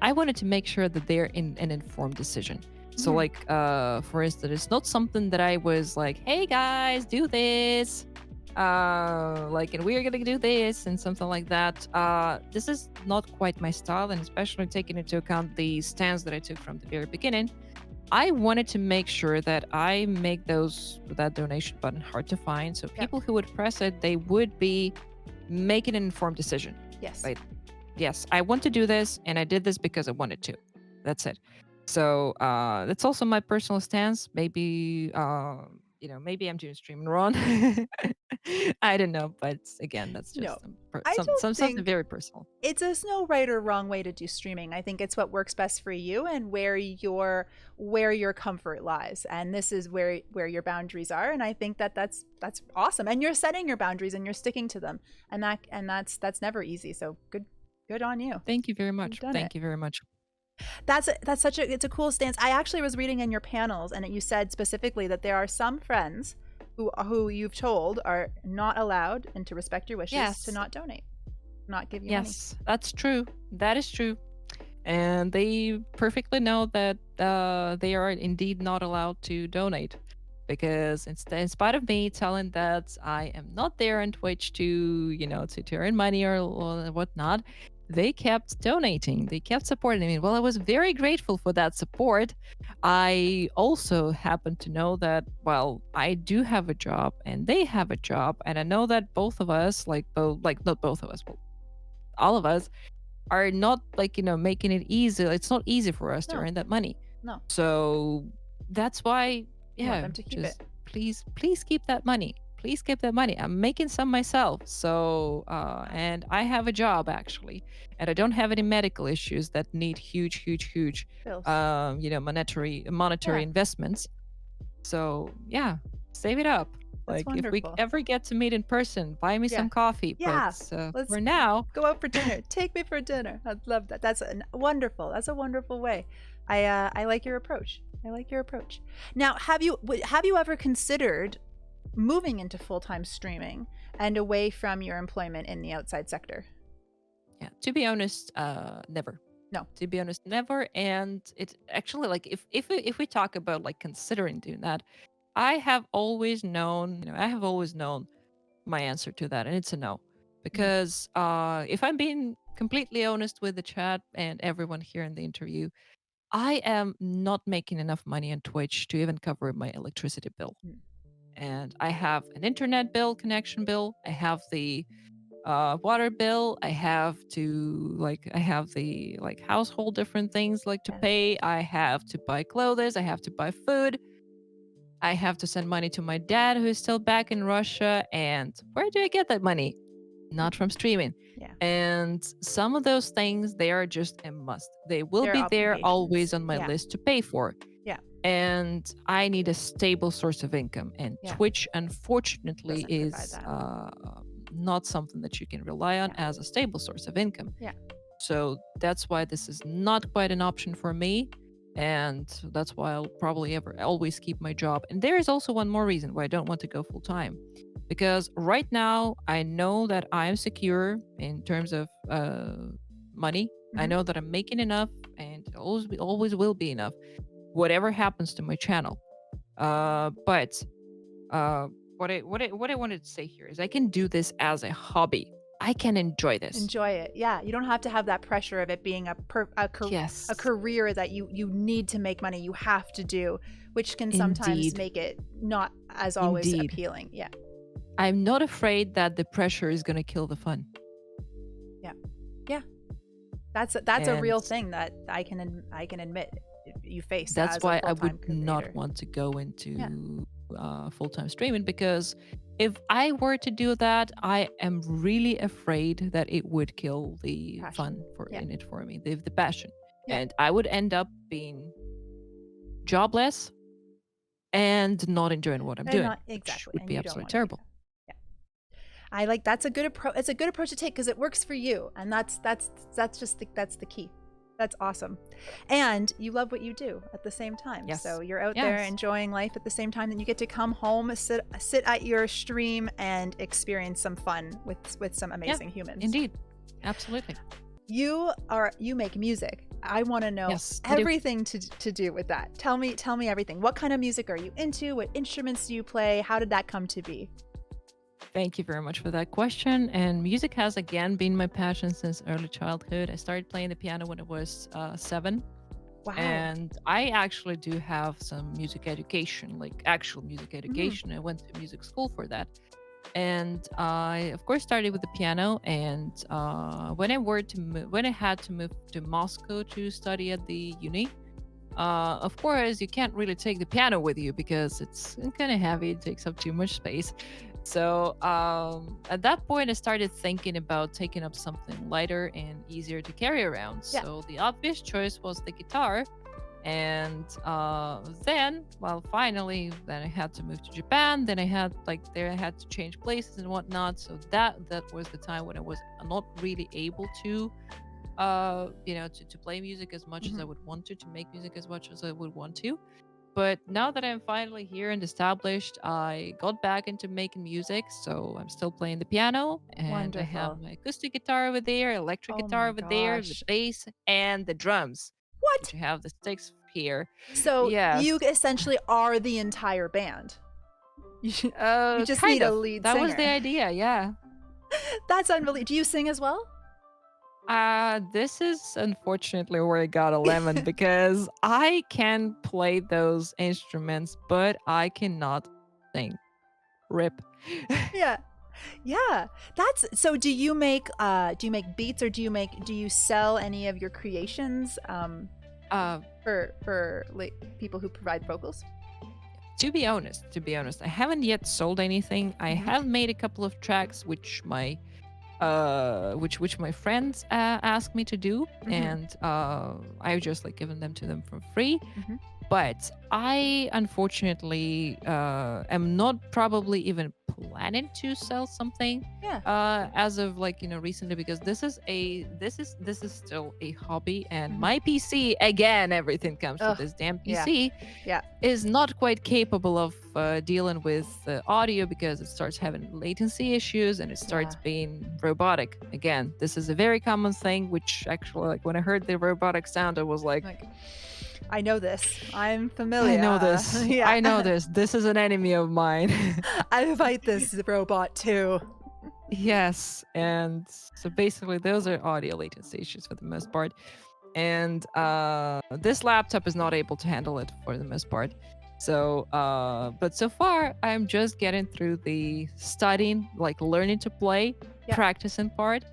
I wanted to make sure that they're in an informed decision. So, Mhm. like, for instance, it's not something that I was like, "Hey guys, do this," like, and we're gonna do this and something like that. This is not quite my style, and especially taking into account the stance that I took from the very beginning. I wanted to make sure that I make that donation button hard to find, so Yep. people who would press it, they would be making an informed decision. Yes. Like, yes, I want to do this, and I did this because I wanted to. That's it. So that's also my personal stance. Maybe maybe I'm doing streaming wrong. I don't know, but again, that's No. just I don't something think very personal. there's no right or wrong way to do streaming. I think it's what works best for you and where your comfort lies. And this is where your boundaries are. And I think that's awesome. And you're setting your boundaries and you're sticking to them. And that's never easy. So good on you. Thank you very You've much. done it. Thank you very much. That's such a it's a cool stance. I actually was reading in your panels, and you said specifically that there are some friends who you've told are not allowed and to respect your wishes to Yes. not donate, not give you money. Yes, that's true. That is true. And they perfectly know that they are indeed not allowed to donate. Because in spite of me telling that I am not there on Twitch to, to earn money or whatnot, they kept donating. They kept supporting me. Well, I was very grateful for that support. I also happen to know that, well, I do have a job and they have a job. And I know that both of us, like not both of us, but all of us are not like making it easy. It's not easy for us to No, earn that money. no, So that's why, you want yeah, them to keep it. just please keep that money. Please keep that money. I'm making some myself. So and I have a job actually, and I don't have any medical issues that need huge Bills. monetary Yeah, investments. So yeah, save it up. that's Like if we wonderful. ever get to meet in person, buy me Yeah, some coffee. But yeah. Let's for now, go out for dinner. Take me for dinner. I'd love that. Wonderful. That's a wonderful way. I like your approach. I like your approach. Now, have you ever considered moving into full-time streaming and away from your employment in the outside sector? yeah, to be honest, never. No. To be honest, never. And it's actually like if we talk about like considering doing that, I have always known my answer to that, and it's a no. Mhm. Because if I'm being completely honest with the chat and everyone here in the interview, I am not making enough money on Twitch to even cover my electricity bill. Mm. And I have an internet bill, connection bill. I have the water bill. I have to I have the household different things like to Yeah. pay. I have to buy clothes. I have to buy food. I have to send money to my dad who is still back in Russia. And where do I get that money? Not from streaming. Yeah. And some of those things, they are just a must. They will Their be there always obligations. on my Yeah. list to pay for. Yeah. And I need a stable source of income. And Yeah. Twitch, unfortunately, Doesn't provide is that. not something that you can rely on Yeah. as a stable source of income. Yeah. So that's why this is not quite an option for me. And that's why I'll probably always keep my job. And there is also one more reason why I don't want to go full time. Because right now, I know that I'm secure in terms of money. I Mhm. know that I'm making enough and always will be enough, whatever happens to my channel. But what I wanted to say here is I can do this as a hobby. I can enjoy this. Enjoy it. Yeah, you don't have to have that pressure of it being a Yes. career that you need to make money. You have to do, which can sometimes Indeed. make it not as always Indeed. appealing. Yeah. I'm not afraid that the pressure is going to kill the fun. Yeah. That's a real And thing that I can admit you face that's as a why I full-time would not creator. want to go into Yeah. full-time streaming, because if I were to do that, I am really afraid that it would kill the Passion. fun Yeah. in it for me, the passion. Yeah. And I would end up being jobless and not enjoying what I'm doing, which would And be you don't absolutely want terrible. that. Yeah. That's a good approach. It's a good approach to take because it works for you, and that's the key. That's awesome. And you love what you do at the same time. Yes. So you're out there Yes. enjoying life at the same time, and you get to come home, sit at your stream and experience some fun with some amazing humans. Indeed. Absolutely. You make music. I want to know Yes, I do. everything to do with that. Tell me everything. What kind of music are you into? What instruments do you play? How did that come to be? Thank you very much for that question. And music has again been my passion since early childhood. I started playing the piano when I was 7. Wow. And I actually do have some music education, like actual music education. I went to music school for that. And I, of course, started with the piano. And when I had to move to Moscow to study at the uni, of course, you can't really take the piano with you because it's kind of heavy. It takes up too much space. So at that point, I started thinking about taking up something lighter and easier to carry around. Yeah. So the obvious choice was the guitar. And then, finally, then I had to move to Japan. Then I had to change places and whatnot. So that was the time when I was not really able to to play music as much as I would want to make music as much as I would want to. But now that I'm finally here and established, I got back into making music. So I'm still playing the piano, and I have Wonderful. my acoustic guitar over there, electric Oh guitar my over there, the gosh. bass, and the drums, What? which I have the sticks here. So Yes. you essentially are the entire band. You just Kind need a of. lead That singer. was the idea, yeah. That's unbelievable. Do you sing as well? This is unfortunately where I got a lemon because I can play those instruments, but I cannot sing. Rip. Yeah. Yeah. That's so do you make beats, or do you sell any of your creations for like people who provide vocals? To be honest, I haven't yet sold anything. I have made a couple of tracks which my friends asked me to do, and I've just given them to them for free. But I unfortunately am not probably even planning to sell something as of recently, because this is still a hobby, and my PC, again, everything comes to this damn PC, is not quite capable of dealing with audio, because it starts having latency issues and it starts being robotic. Again, this is a very common thing, which actually, when I heard the robotic sound, I was like, I know this. I'm familiar. I know this. Yeah. I know this. This is an enemy of mine. I fight this robot too. Yes. And so basically those are audio latency issues for the most part. And this laptop is not able to handle it for the most part. So, but so far, I'm just getting through the studying, like learning to play, Yep. practicing part.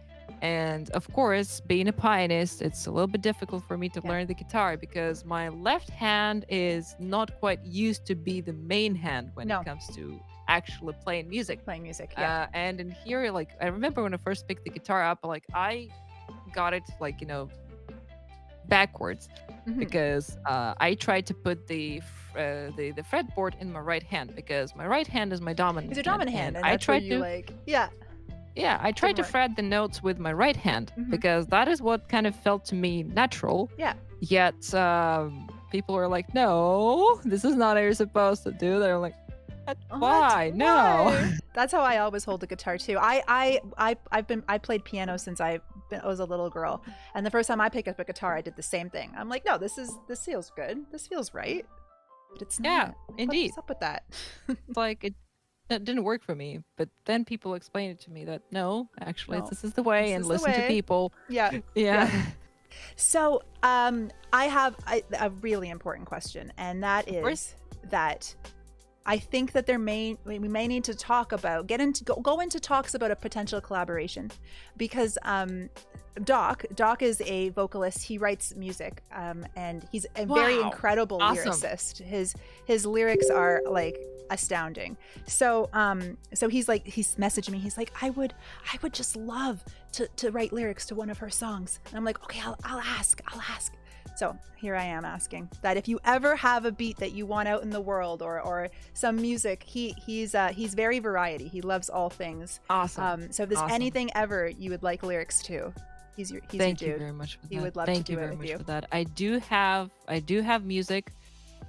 And of course, being a pianist, it's a little bit difficult for me to Yeah. learn the guitar because my left hand is not quite used to be the main hand when it No, comes to actually playing music. playing music. Yeah. And in here, like, I remember when I first picked the guitar up, like, I got it, like, backwards Hmm. because I tried to put the fretboard in my right hand because my right hand is my It's dominant your hand, dominant hand, and and I that's where tried you to like. Yeah. yeah I tried Didn't to work. fret the notes with my right hand Hmm. because that is what kind of felt to me natural. Yeah. Yet people were like, "No, this is not how you're supposed to do." They're like, What? "Why? No." Why? That's how I always hold the guitar too. I played piano since I was a little girl, and the first time I picked up a guitar, I did the same thing. I'm like, no, this feels good. This feels right, but it's Yeah, not. indeed. What's up with that? It's like that didn't work for me. But then people explained it to me that no, actually, No, this is the way, this and is the listen to way. people. Yeah. Yeah. Yeah. So, I have a really important question, and that Of course. is that I think that we may need to talk about go into talks about a potential collaboration, because Doc is a vocalist. He writes music, and he's a very Wow. incredible Awesome. lyricist. His lyrics are like astounding. So he's messaged me. He's like, I would just love to write lyrics to one of her songs. And I'm like, okay, I'll ask. So here I am asking that if you ever have a beat that you want out in the world, or some music, he's very variety. He loves all things. Awesome. So if there's Awesome. anything ever you would like lyrics to, he's your Thank you dude. very much for that. He would love Thank to you do it very with much you. for that. I do have music.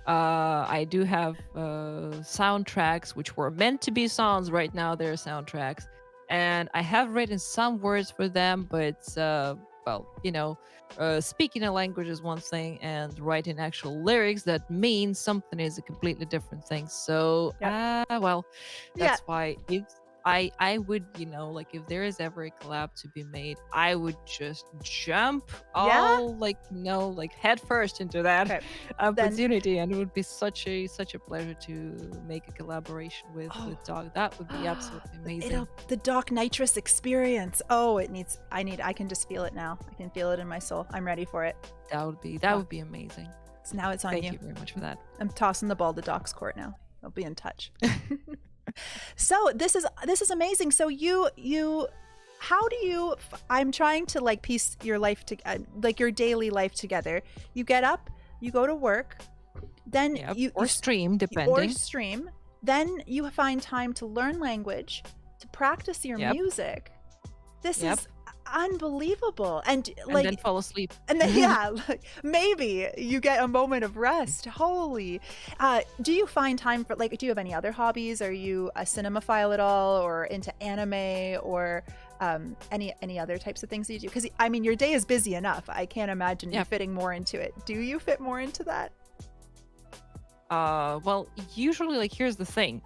I do have soundtracks which were meant to be songs. Right now they're soundtracks, and I have written some words for them. But well, speaking a language is one thing, and writing actual lyrics that mean something is a completely different thing. So, Yep. well, Yeah. that's why if I would, like if there is ever a collab to be made, I would just jump all like head first into that Okay. opportunity, and it would be such a pleasure to make a collaboration with Dog. That would be absolutely amazing. The AzNitrous experience. Oh, I can just feel it now. I can feel it in my soul. I'm ready for it. That would be amazing. So now it's on Thank you very much for that. I'm tossing the ball to Doc's court now. I'll be in touch. So this is amazing. So how do you? I'm trying to like piece your life to like your daily life together. You get up, you go to work, then or stream, depending. Or stream. Then you find time to learn language, to practice your music. This is unbelievable. And then fall asleep. And then maybe you get a moment of rest. Holy. Do you find time for do you have any other hobbies? Are you a cinemaphile at all, or into anime, or any other types of things that you do? Because I mean, your day is busy enough. I can't imagine you fitting more into it. Do you fit more into that? Well, usually, here's the thing.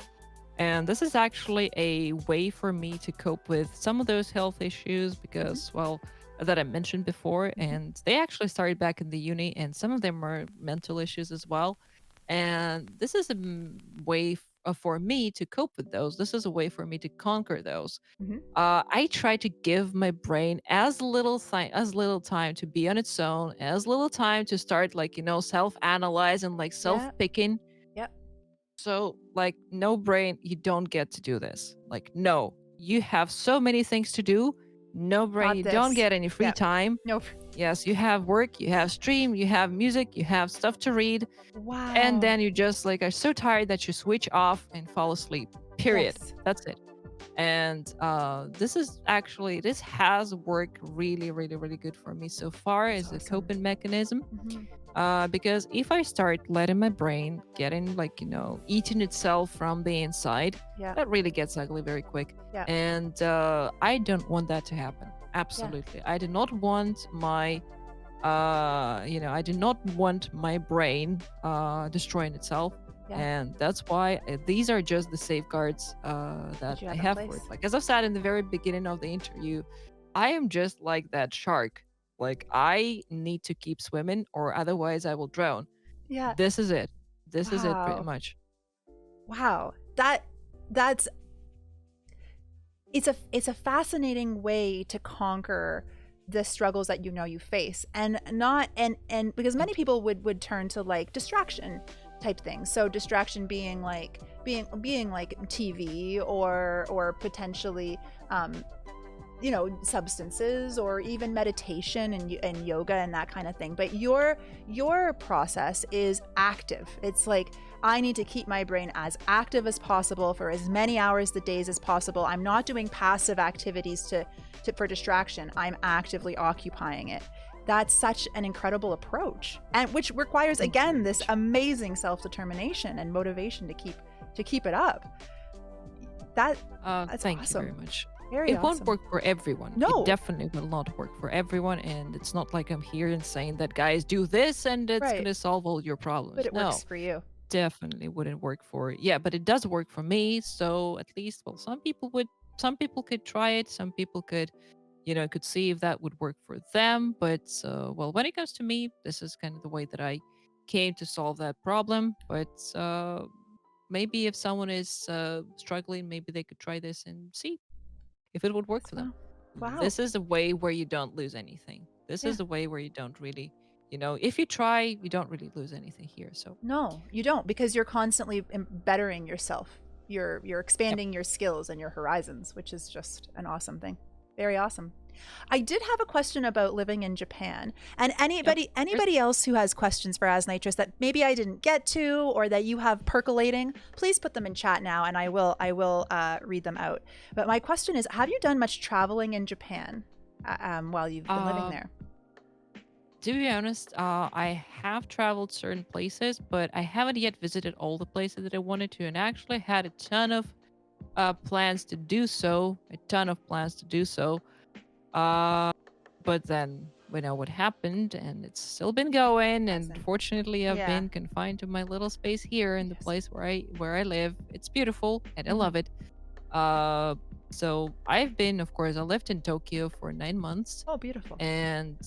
And this is actually a way for me to cope with some of those health issues because, well, that I mentioned before. And they actually started back in the uni, and some of them are mental issues as well. And this is a way for me to cope with those. This is a way for me to conquer those. I try to give my brain as little time to be on its own, as little time to start self-analyze and self-picking. Yep. So, no brain, you don't get to do this. No, you have so many things to do. No brain, you don't get any free time. Nope. Yes, you have work, you have stream, you have music, you have stuff to read. Wow. And then you just are so tired that you switch off and fall asleep. Period. Yes. That's it. And this has worked really, really, really good for me so far as a coping mechanism. Because if I start letting my brain getting eating itself from the inside, that really gets ugly very quick. And I don't want that to happen. Absolutely. I do not want my I do not want my brain destroying itself. And that's why these are just the safeguards that I have for it. As I've said in the very beginning of the interview, I am just like that shark. I need to keep swimming, or otherwise I will drown. Yeah. This is it. This is it pretty Wow. much. Wow. That's it's a fascinating way to conquer the struggles that you know you face, and not and because many Thank you. people would turn to like distraction type things. So distraction being like being like TV or potentially um substances, or even meditation and yoga and that kind of thing. But your process is active. It's like, I need to keep my brain as active as possible for as many hours the days as possible. I'm not doing passive activities to for distraction. I'm actively occupying it. That's such an incredible approach, and which requires, Thank you again, very this much. amazing self-determination and motivation to keep it up. that that's Thank you very awesome. much. Very It won't awesome. work for everyone. It No. definitely will not work for everyone. And it's not like I'm here and saying that, guys, do this and it's going Right. to solve all your But problems. it works No, for you. definitely wouldn't work for. Yeah, but it does work for me. So at least, well, some people could try it. Some people could, could see if that would work for them. But, well, when it comes to me, this is kind of the way that I came to solve that problem. But, maybe if someone is struggling, maybe they could try this and see if it would work for them. Wow. Wow. This is a way where you don't lose anything. This Yeah. is the way where you don't really, if you try, you don't really lose anything here. So, No, you don't, because you're constantly bettering yourself. You're yep. expanding your skills and your horizons, which is just an awesome thing. Very awesome. I did have a question about living in Japan, and Yep. There's, anybody else who has questions for AzNitrous that maybe I didn't get to, or that you have percolating, please put them in chat now, and I will read them out. But my question is, have you done much traveling in Japan while you've been living um, there? to be honest, I have traveled certain places, but I haven't yet visited all the places that I wanted to, and actually had a ton of plans to do so. A ton of plans to do so. Uh, but then we know what happened, and it's still been going. And Hasn't. fortunately, I've Yeah. been confined to my little space here in the Yes. place where I live. It's beautiful, and I Hmm. love it. Uh, so I've been, of course, I lived in Tokyo for 9 months, Oh, beautiful. and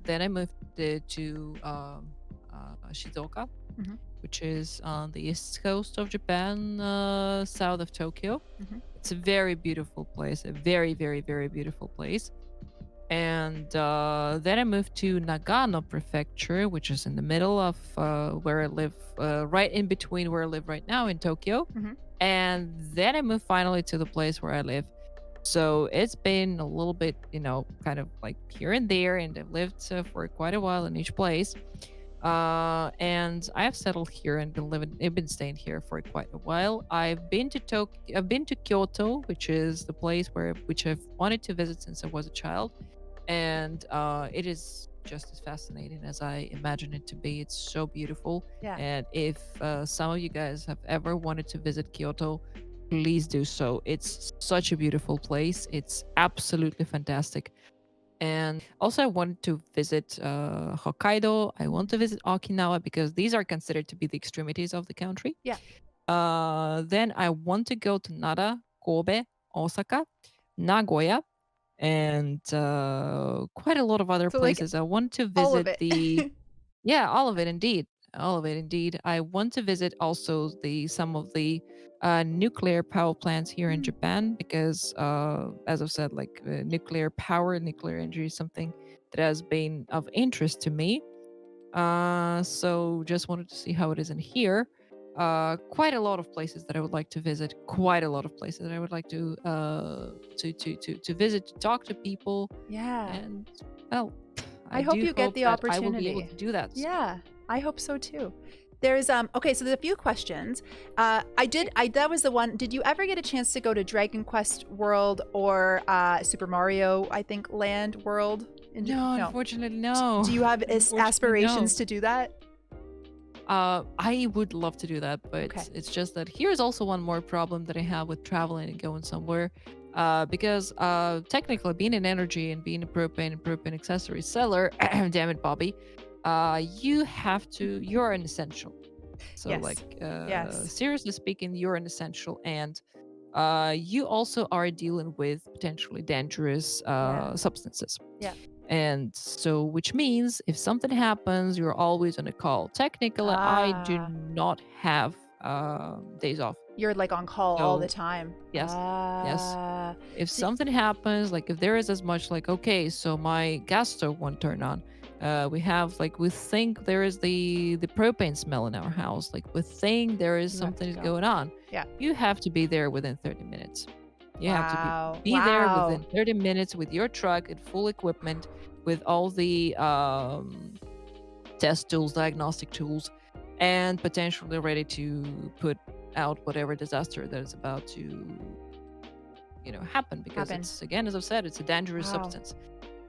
then I moved to Shizuoka, Hmm. which is on the east coast of Japan, south of Tokyo. Hmm. It's a very beautiful place, a very, very, very beautiful place. And then I moved to Nagano Prefecture, which is in the middle of where I live, right in between where I live right now in Tokyo. Hmm. And then I moved finally to the place where I live. So it's been a little bit, kind of like here and there, and I've lived for quite a while in each place. And I have settled here and I've been staying here for quite a while. I've been to Kyoto, which is the place which I've wanted to visit since I was a child, and it is just as fascinating as I imagine it to be. It's so beautiful, Yeah. and if some of you guys have ever wanted to visit Kyoto, please do so. It's such a beautiful place. It's absolutely fantastic. And also, I want to visit Hokkaido. I want to visit Okinawa because these are considered to be the extremities of the country. Yeah. Then I want to go to Nara, Kobe, Osaka, Nagoya, and quite a lot of other So like places. I want to all of visit it. yeah, all of it indeed. All of it indeed. I want to visit also the some of the nuclear power plants here in Mm. Japan because, as I've said, like nuclear power, nuclear energy is something that has been of interest to me. So just wanted to see how it is in here. Quite a lot of places that I would like to visit. Quite a lot of places that I would like to visit, to talk to people, Yeah. and well, I I hope do you get hope the that I will be able opportunity. to do that soon. Yeah, I hope so too. There's okay, so there's a few questions. I that was the one. Did you ever get a chance to go to Dragon Quest World or Super Mario, I think, Land World in No, No. unfortunately, no. Do you have Unfortunately, no. aspirations to do that? I would love to do that, Okay. but it's just that here's also one more problem that I have with traveling and going somewhere. Because technically, being an energy and being a propane and propane accessory seller, damn it, Bobby, you're an essential. So, like, Yes. Yes. seriously speaking, you're an essential, and you also are dealing with potentially dangerous Yeah. substances. Yeah. And so, which means if something happens, you're always on a call. Technically, I do Ah, not have days off. you're like on call all the So, time. yes, yes. Ah, If so, something happens, like if there is as much like, okay, so my gas stove won't turn on. We have like we think there is the propane smell in our house. Like we think there is you have to something go. going on. Yeah. You have to be there within 30 minutes. You have to Wow. be there Wow. within 30 minutes with your truck and full equipment, with all the test tools, diagnostic tools, and potentially ready to put out whatever disaster that is about to happen, because Happen. it's, again, as I've said, it's a dangerous Wow. substance.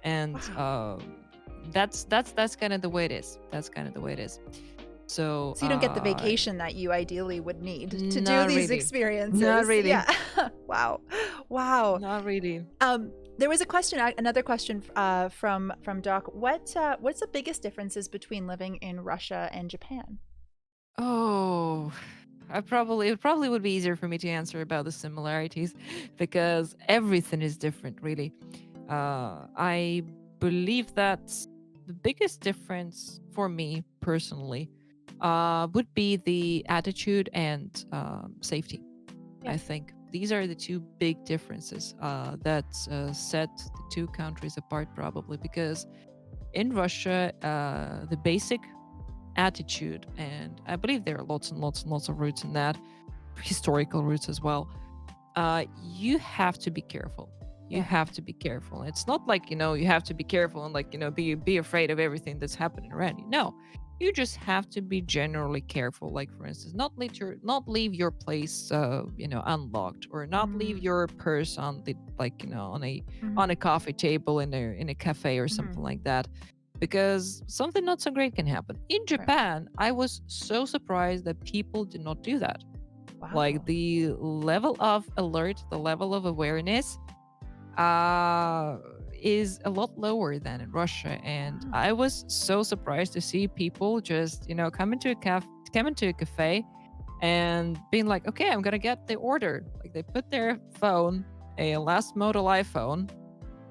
And Wow. that's kind of the way it is. That's kind of the way it is. So So you don't get the vacation that you ideally would need to do not these really. Not experiences. really. Yeah. Wow. Wow. Not really. There was a question, another question from Doc. What's the biggest differences between living in Russia and Japan? Oh, it probably would be easier for me to answer about the similarities, because everything is different, really. I believe that the biggest difference for me personally would be the attitude and safety. Yeah. I think these are the two big differences that set the two countries apart, probably because in Russia, the basic attitude, and I believe there are lots and lots and lots of roots in that, historical roots as well. You have to be careful. You Yeah. have to be careful. It's not like, you have to be careful and like, be afraid of everything that's happening around you. No, you just have to be generally careful. Like, for instance, not leave your place unlocked, or not leave Mm. your purse on the, like, on Mhm. a coffee table in a cafe or Mhm. something like that, because something not so great can happen. In Right. Japan, I was so surprised that people did not do that. Like, Wow. the level of alert, the level of awareness uh is a lot lower than in Russia. And Ah. I was so surprised to see people just, come into a cafe and being like, okay, I'm gonna get the order. Like, they put their phone, a last model iPhone,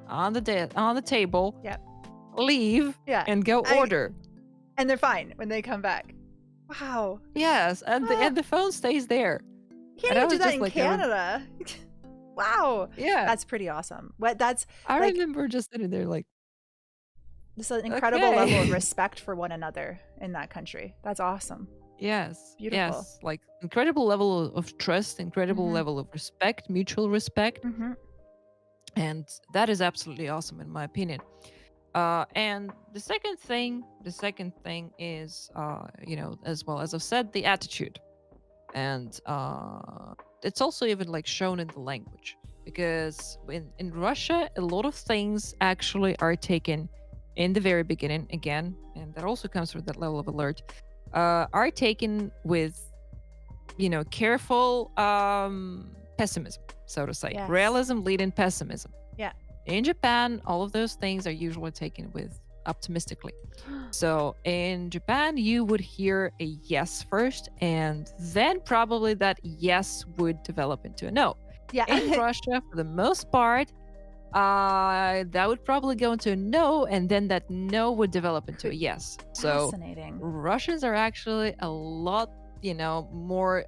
on the table, Yep. leave, Yeah. and go I order. and they're fine when they come back. Wow. Yes, and the Ah, and the phone stays there. you And can't I even do was that just in like, Canada. Wow. yeah. That's pretty awesome. What that's I like remember just sitting there like, This is an incredible level of okay. respect for one another in that country. That's awesome. Yes, Beautiful. yes. Like, incredible level of trust, incredible Mhm. level of respect, mutual respect. Mhm. And that is absolutely awesome, in my opinion. And the second thing is, as well as I've said, the attitude. And it's also even like shown in the language, because in Russia, a lot of things actually are taken in the very beginning, again, and that also comes from that level of alert, are taken with, careful pessimism, so to say. Yes. Realism leading pessimism. Yeah. In Japan, all of those things are usually taken with optimistically. So in Japan, you would hear a yes first, and then probably that yes would develop into a no. Yeah. In Russia, for the most part, that would probably go into a no, and then that no would develop into a yes. So Fascinating. Russians are actually a lot, more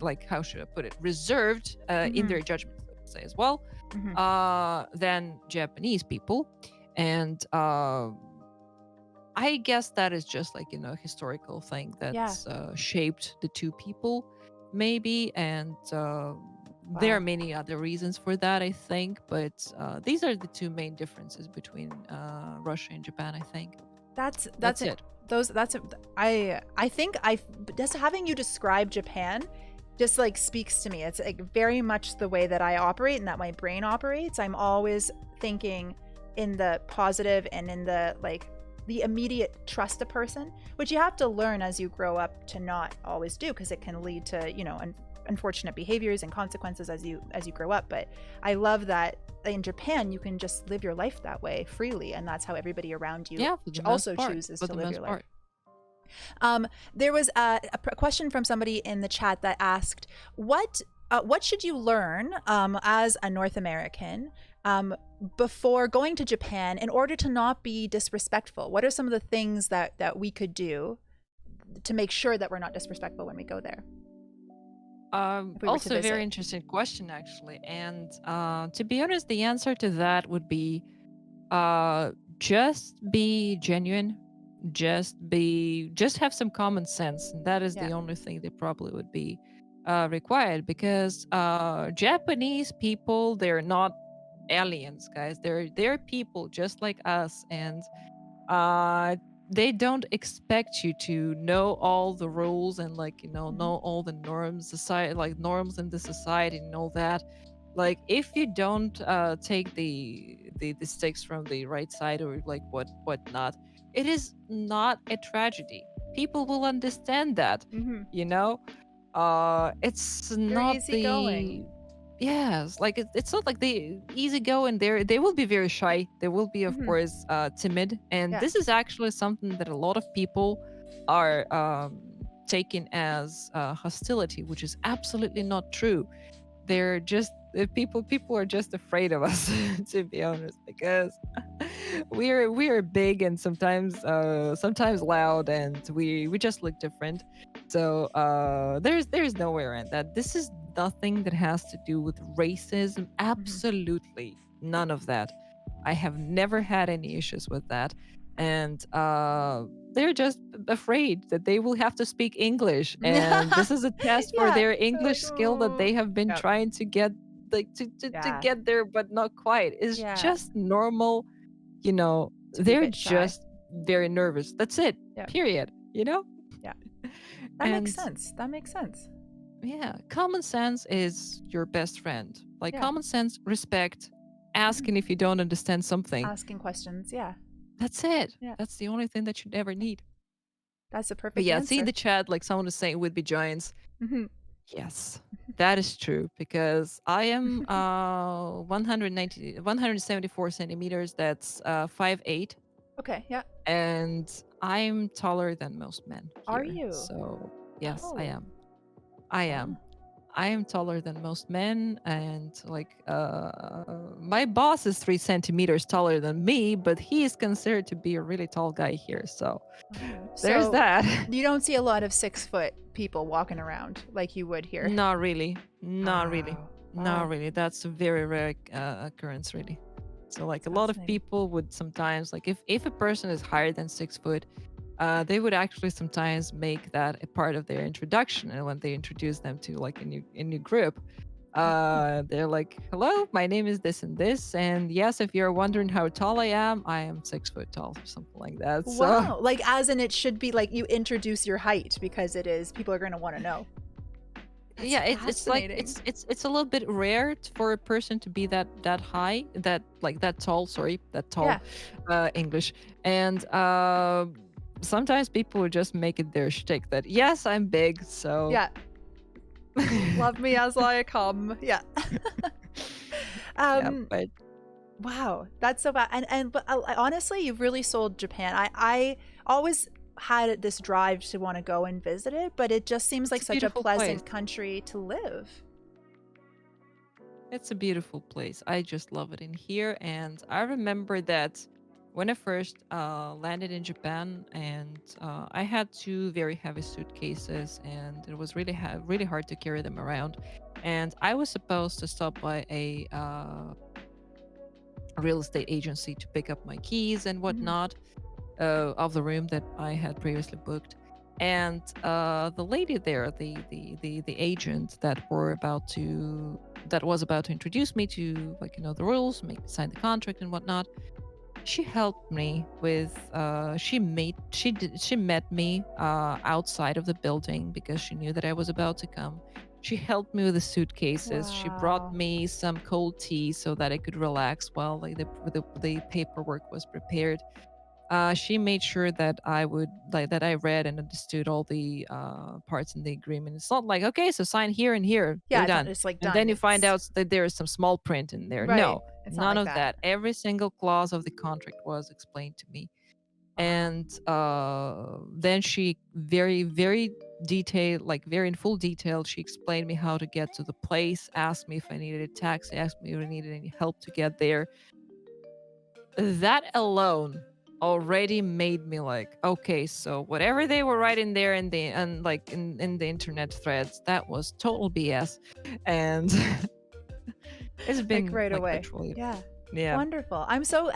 like, how should I put it, reserved in Mhm. their judgments, let's say, as well, Mhm. than Japanese people. And I guess that is just like, historical thing Yeah. that's shaped the two people, maybe. And there are Wow. many other reasons for that, I think. But these are the two main differences between Russia and Japan, I think. That's That's it. it. I think I just having you describe Japan just like speaks to me. It's like very much the way that I operate and that my brain operates. I'm always thinking in the positive and in the like the immediate trust a person, which you have to learn as you grow up to not always do because it can lead to, unfortunate behaviors and consequences as you grow up. But I love that in Japan you can just live your life that way freely, and that's how everybody around you Yeah, for the also most part. chooses For to the live your most life. part. There was a question from somebody in the chat that asked, what should you learn as a North American before going to Japan in order to not be disrespectful? What are some of the things that we could do to make sure that we're not disrespectful when we go there if we were to Also a very visit? interesting question, actually. And to be honest, the answer to that would be uh, just be genuine. Just have some common sense. And that is Yeah. the only thing that probably would be required because Japanese people, they're not aliens, guys. They're people just like us. And uh they don't expect you to know all the rules and like Hmm. know all the norms society like norms in the society and all that. Like if you don't take the sticks from the right side or like whatnot, it is not a tragedy. People will understand that, Hmm. you know. It's You're not easygoing. the yes, like it's not like they easy go and they will be very shy. They will be of Hmm. course timid, and Yeah. this is actually something that a lot of people are taking as hostility, which is absolutely not true. They're just people are just afraid of us to be honest, because we're big and sometimes loud, and we just look different. So there's nowhere in that. This is nothing that has to do with racism. Hmm. Absolutely none of that. I have never had any issues with that. And they're just afraid that they will have to speak English. And this is a test for Yeah. their They're English like, skill that oh. they have been Yep. trying to get like to Yeah. get there, but not quite. It's Yeah. just normal, you know, To be a they're bit shy. just very nervous. That's it. Yep. Period. You know? Yeah. That makes And sense. That makes sense. yeah, common sense is your best friend. Like Yeah. common sense, respect, Hmm. asking if you don't understand something. Asking questions. Yeah. That's it. Yeah. That's the only thing that you ever need. That's a But perfect yeah, see in answer. the chat, like someone is saying would be giants. Hmm. Yes, that is true because I am 174 centimeters. That's 5'8", Okay. Yeah. and I'm taller than most men Are here. you? So yes, I Oh. am. I Oh. am. I am taller than most men, and like my boss is 3 centimeters taller than me, but he is considered to be a really tall guy here. So Okay. there's So that. you don't see a lot of 6 foot people walking around like you would here. Not really. Not really. Wow. Not Wow. really. That's a very rare occurrence, really. So, like, That's a lot of fascinating. people would sometimes, like, if a person is higher than 6 foot, they would actually sometimes make that a part of their introduction. And when they introduce them to like a new group, Oh. they're like, "Hello, my name is this and this, and yes, if you're wondering how tall I am 6 foot tall, or something like that." So Wow. Like, as in, it should be like you introduce your height because it is, people are going to want to know. That's yeah, it's like fascinating. it's a little bit rare for a person to be that high, that tall, sorry, that tall, Yeah. English. And sometimes people would just make it their shtick that yes, I'm big, so Yeah. Love me as I come. Yeah. yeah. um, But wow. That's so bad. But honestly, you've really sold Japan. I always had this drive to want to go and visit it, but it just seems like it's a such a beautiful place. pleasant country to live. It's a beautiful place. I just love it in here. And I remember that when I first landed in Japan, and I had two very heavy suitcases, and it was really hard to carry them around. And I was supposed to stop by a real estate agency to pick up my keys and Mhm. whatnot of the room that I had previously booked. And the lady there, the agent that was about to introduce me to like the rules, make me sign the contract and whatnot. She helped me with. She met me outside of the building because she knew that I was about to come. She helped me with the suitcases. She brought Wow. me some cold tea so that I could relax while like the paperwork was prepared. She made sure that I read and understood all the parts in the agreement. It's not like, okay, so sign here and here, Yeah, you're it's not done, just like and then done. you find It's out that there is some small print in there. right. No, It's not none like of that. that. Every single clause of the contract was explained to me. Wow. And then she very detail, like very in full detail. She explained me how to get to the place, asked me if I needed a taxi, asked me if I needed any help to get there. That alone already made me like, okay, so whatever they were writing there in the and like in the internet threads, that was total BS. And it's Like been right like away. literally, Yeah. yeah, Wonderful. I'm so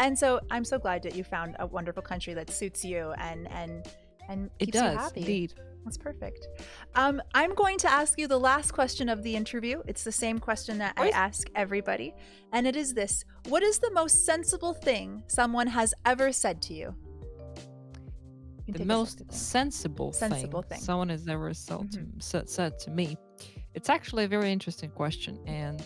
glad that you found a wonderful country that suits you and it keeps you does happy. indeed. That's perfect. I'm going to ask you the last question of the interview. It's the same question that Of I course, ask everybody, and it is this: what is the most sensible thing someone has ever said to you? You can the take a sec most to think. sensible Sensible thing thing. someone has ever Hmm. said to me. It's actually a very interesting question, and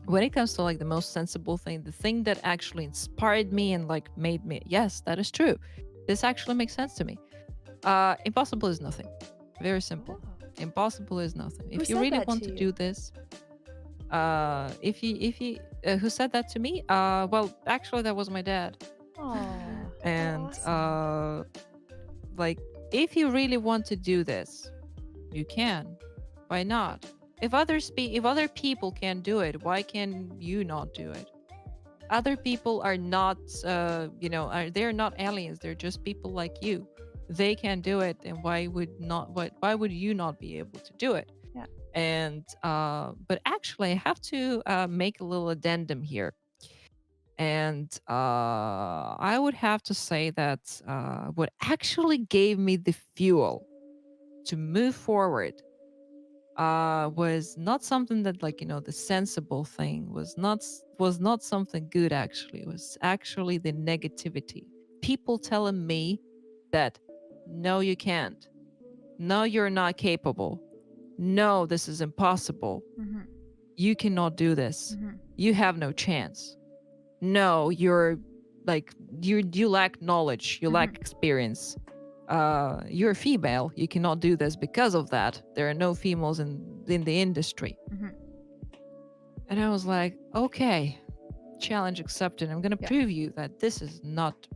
when it comes to like the most sensible thing, the thing that actually inspired me and like made me, yes, that is true. This actually makes sense to me. Impossible is nothing. Very simple. Oh, Impossible is nothing. who If you said really that want to to you? do this, if you who said that to me? Well, actually, that was my dad. Oh, how And awesome! like, if you really want to do this, you can. Why not? If other people can do it, why can you not do it? Other people are not, they're not aliens. They're just people like you. They can do it, and why would you not be able to do it? Yeah. And but actually, I have to make a little addendum here. And I would have to say that what actually gave me the fuel to move forward was not something that, like, the sensible thing was not something good. Actually, it was actually the negativity. People telling me that no, you can't, no, you're not capable, no, this is impossible, Hmm. you cannot do this, Hmm. you have no chance, no, you're like, you lack knowledge, you lack Hmm. experience, you're female, you cannot do this because of that, there are no females in the industry. Hmm. And I was like, okay, challenge accepted, I'm gonna Yeah. prove you that this is not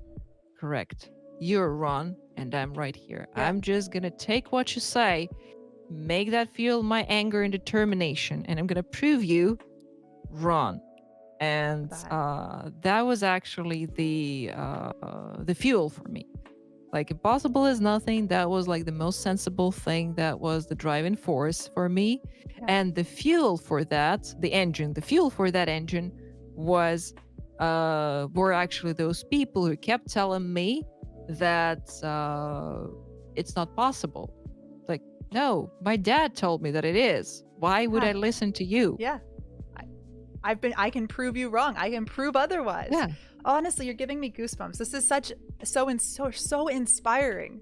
correct, you're wrong and I'm right here. Yeah. I'm just gonna take what you say, make that fuel my anger and determination, and I'm gonna prove you wrong. And That. that was actually the fuel for me. Like, impossible is nothing. That was like the most sensible thing. That was the driving force for me. Yeah. And the fuel for that, the fuel for that engine was were actually those people who kept telling me that it's not possible. Like, no, my dad told me that it is. Why would Yeah. I listen to you? Yeah. I can prove you wrong. I can prove otherwise. Yeah. Honestly, you're giving me goosebumps. This is so inspiring.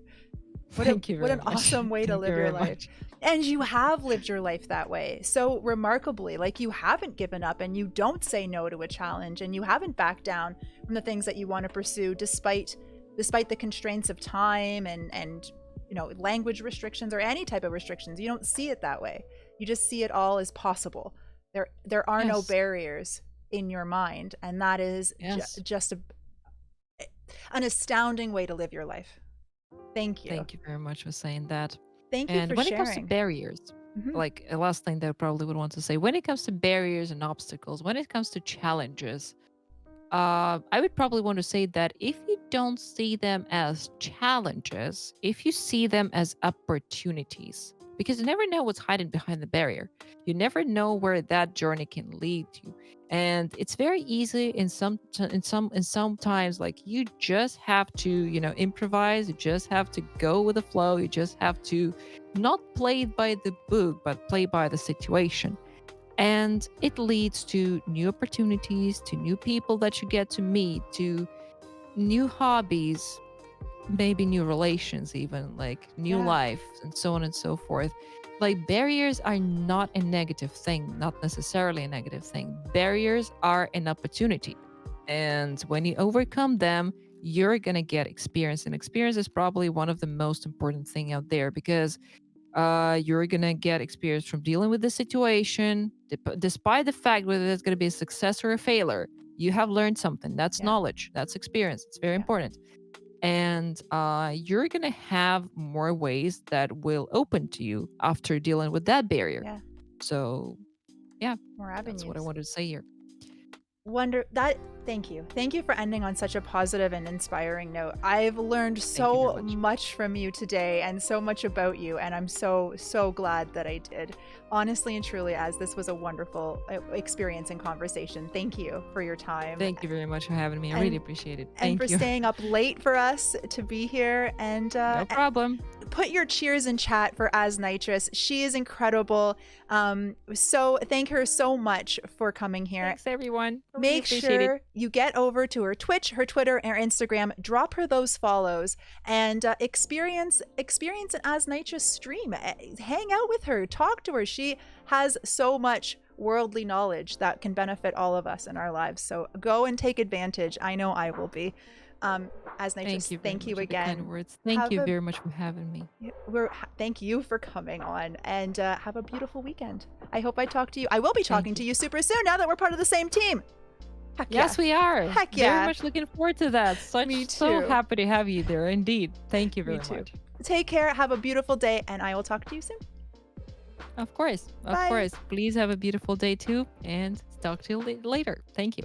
Thank you What very an much. awesome way to Thank you live your very life. much. And you have lived your life that way so remarkably. Like, you haven't given up and you don't say no to a challenge and you haven't backed down from the things that you want to pursue despite the constraints of time and language restrictions or any type of restrictions. You don't see it that way. You just see it all as possible. There are no Yes. barriers in your mind, and that is Yes. just an astounding way to live your life. Thank you. Thank you very much for saying that. Thank you And for when it comes to sharing. barriers, Hmm. like a last thing that I probably would want to say, when it comes to barriers and obstacles, when it comes to challenges, I would probably want to say that if you don't see them as challenges, if you see them as opportunities, because you never know what's hiding behind the barrier, you never know where that journey can lead you, and it's very easy in sometimes, like, you just have to improvise, you just have to go with the flow, you just have to not play by the book but play by the situation, and it leads to new opportunities, to new people that you get to meet, to new hobbies, maybe new relations, even like new Yeah. life, and so on and so forth. Like, barriers are not a negative thing, not necessarily a negative thing. Barriers are an opportunity. And when you overcome them, you're going to get experience. And experience is probably one of the most important thing out there, because you're gonna get experience from dealing with the situation, despite the fact whether there's gonna be a success or a failure. You have learned something. That's Yeah. knowledge. That's experience. It's very Yeah. important. and you're gonna have more ways that will open to you after dealing with that barrier. Yeah, So yeah, more that's what I avenues. wanted to say here. Thank you. Thank you for ending on such a positive and inspiring note. I've learned Thank you very so much. much from you today and so much about you, and I'm so glad that I did. Honestly and truly, as this was a wonderful experience and conversation. Thank you for your time Thank you very much for having me. I really and appreciate it. and for Thank you. staying up late for us to be here, and No problem. put your cheers in chat for AzNitrous. She is incredible. So thank her so much for coming here. Thanks everyone. I really Make appreciate it. sure you get over to her Twitch, her Twitter, her Instagram. Drop her those follows and experience an AzNitrous stream. Hang out with her, talk to her. She has so much worldly knowledge that can benefit all of us in our lives. So go and take advantage. I know I will be. AzNitrous, thank you For the kind again. words. Thank you very much for having me. Thank you for coming on, and have a beautiful weekend. I hope I talk to you. I will be talking to you super soon now that we're part of the same team. Heck Yes, yeah. we are. Heck yeah. Very much looking forward to that. Me So too. happy to have you there. Indeed. Thank you very Me too. much. Take care. Have a beautiful day, and I will talk to you soon. Of course. Of Bye. course. Please have a beautiful day too, and talk to you later. Thank you.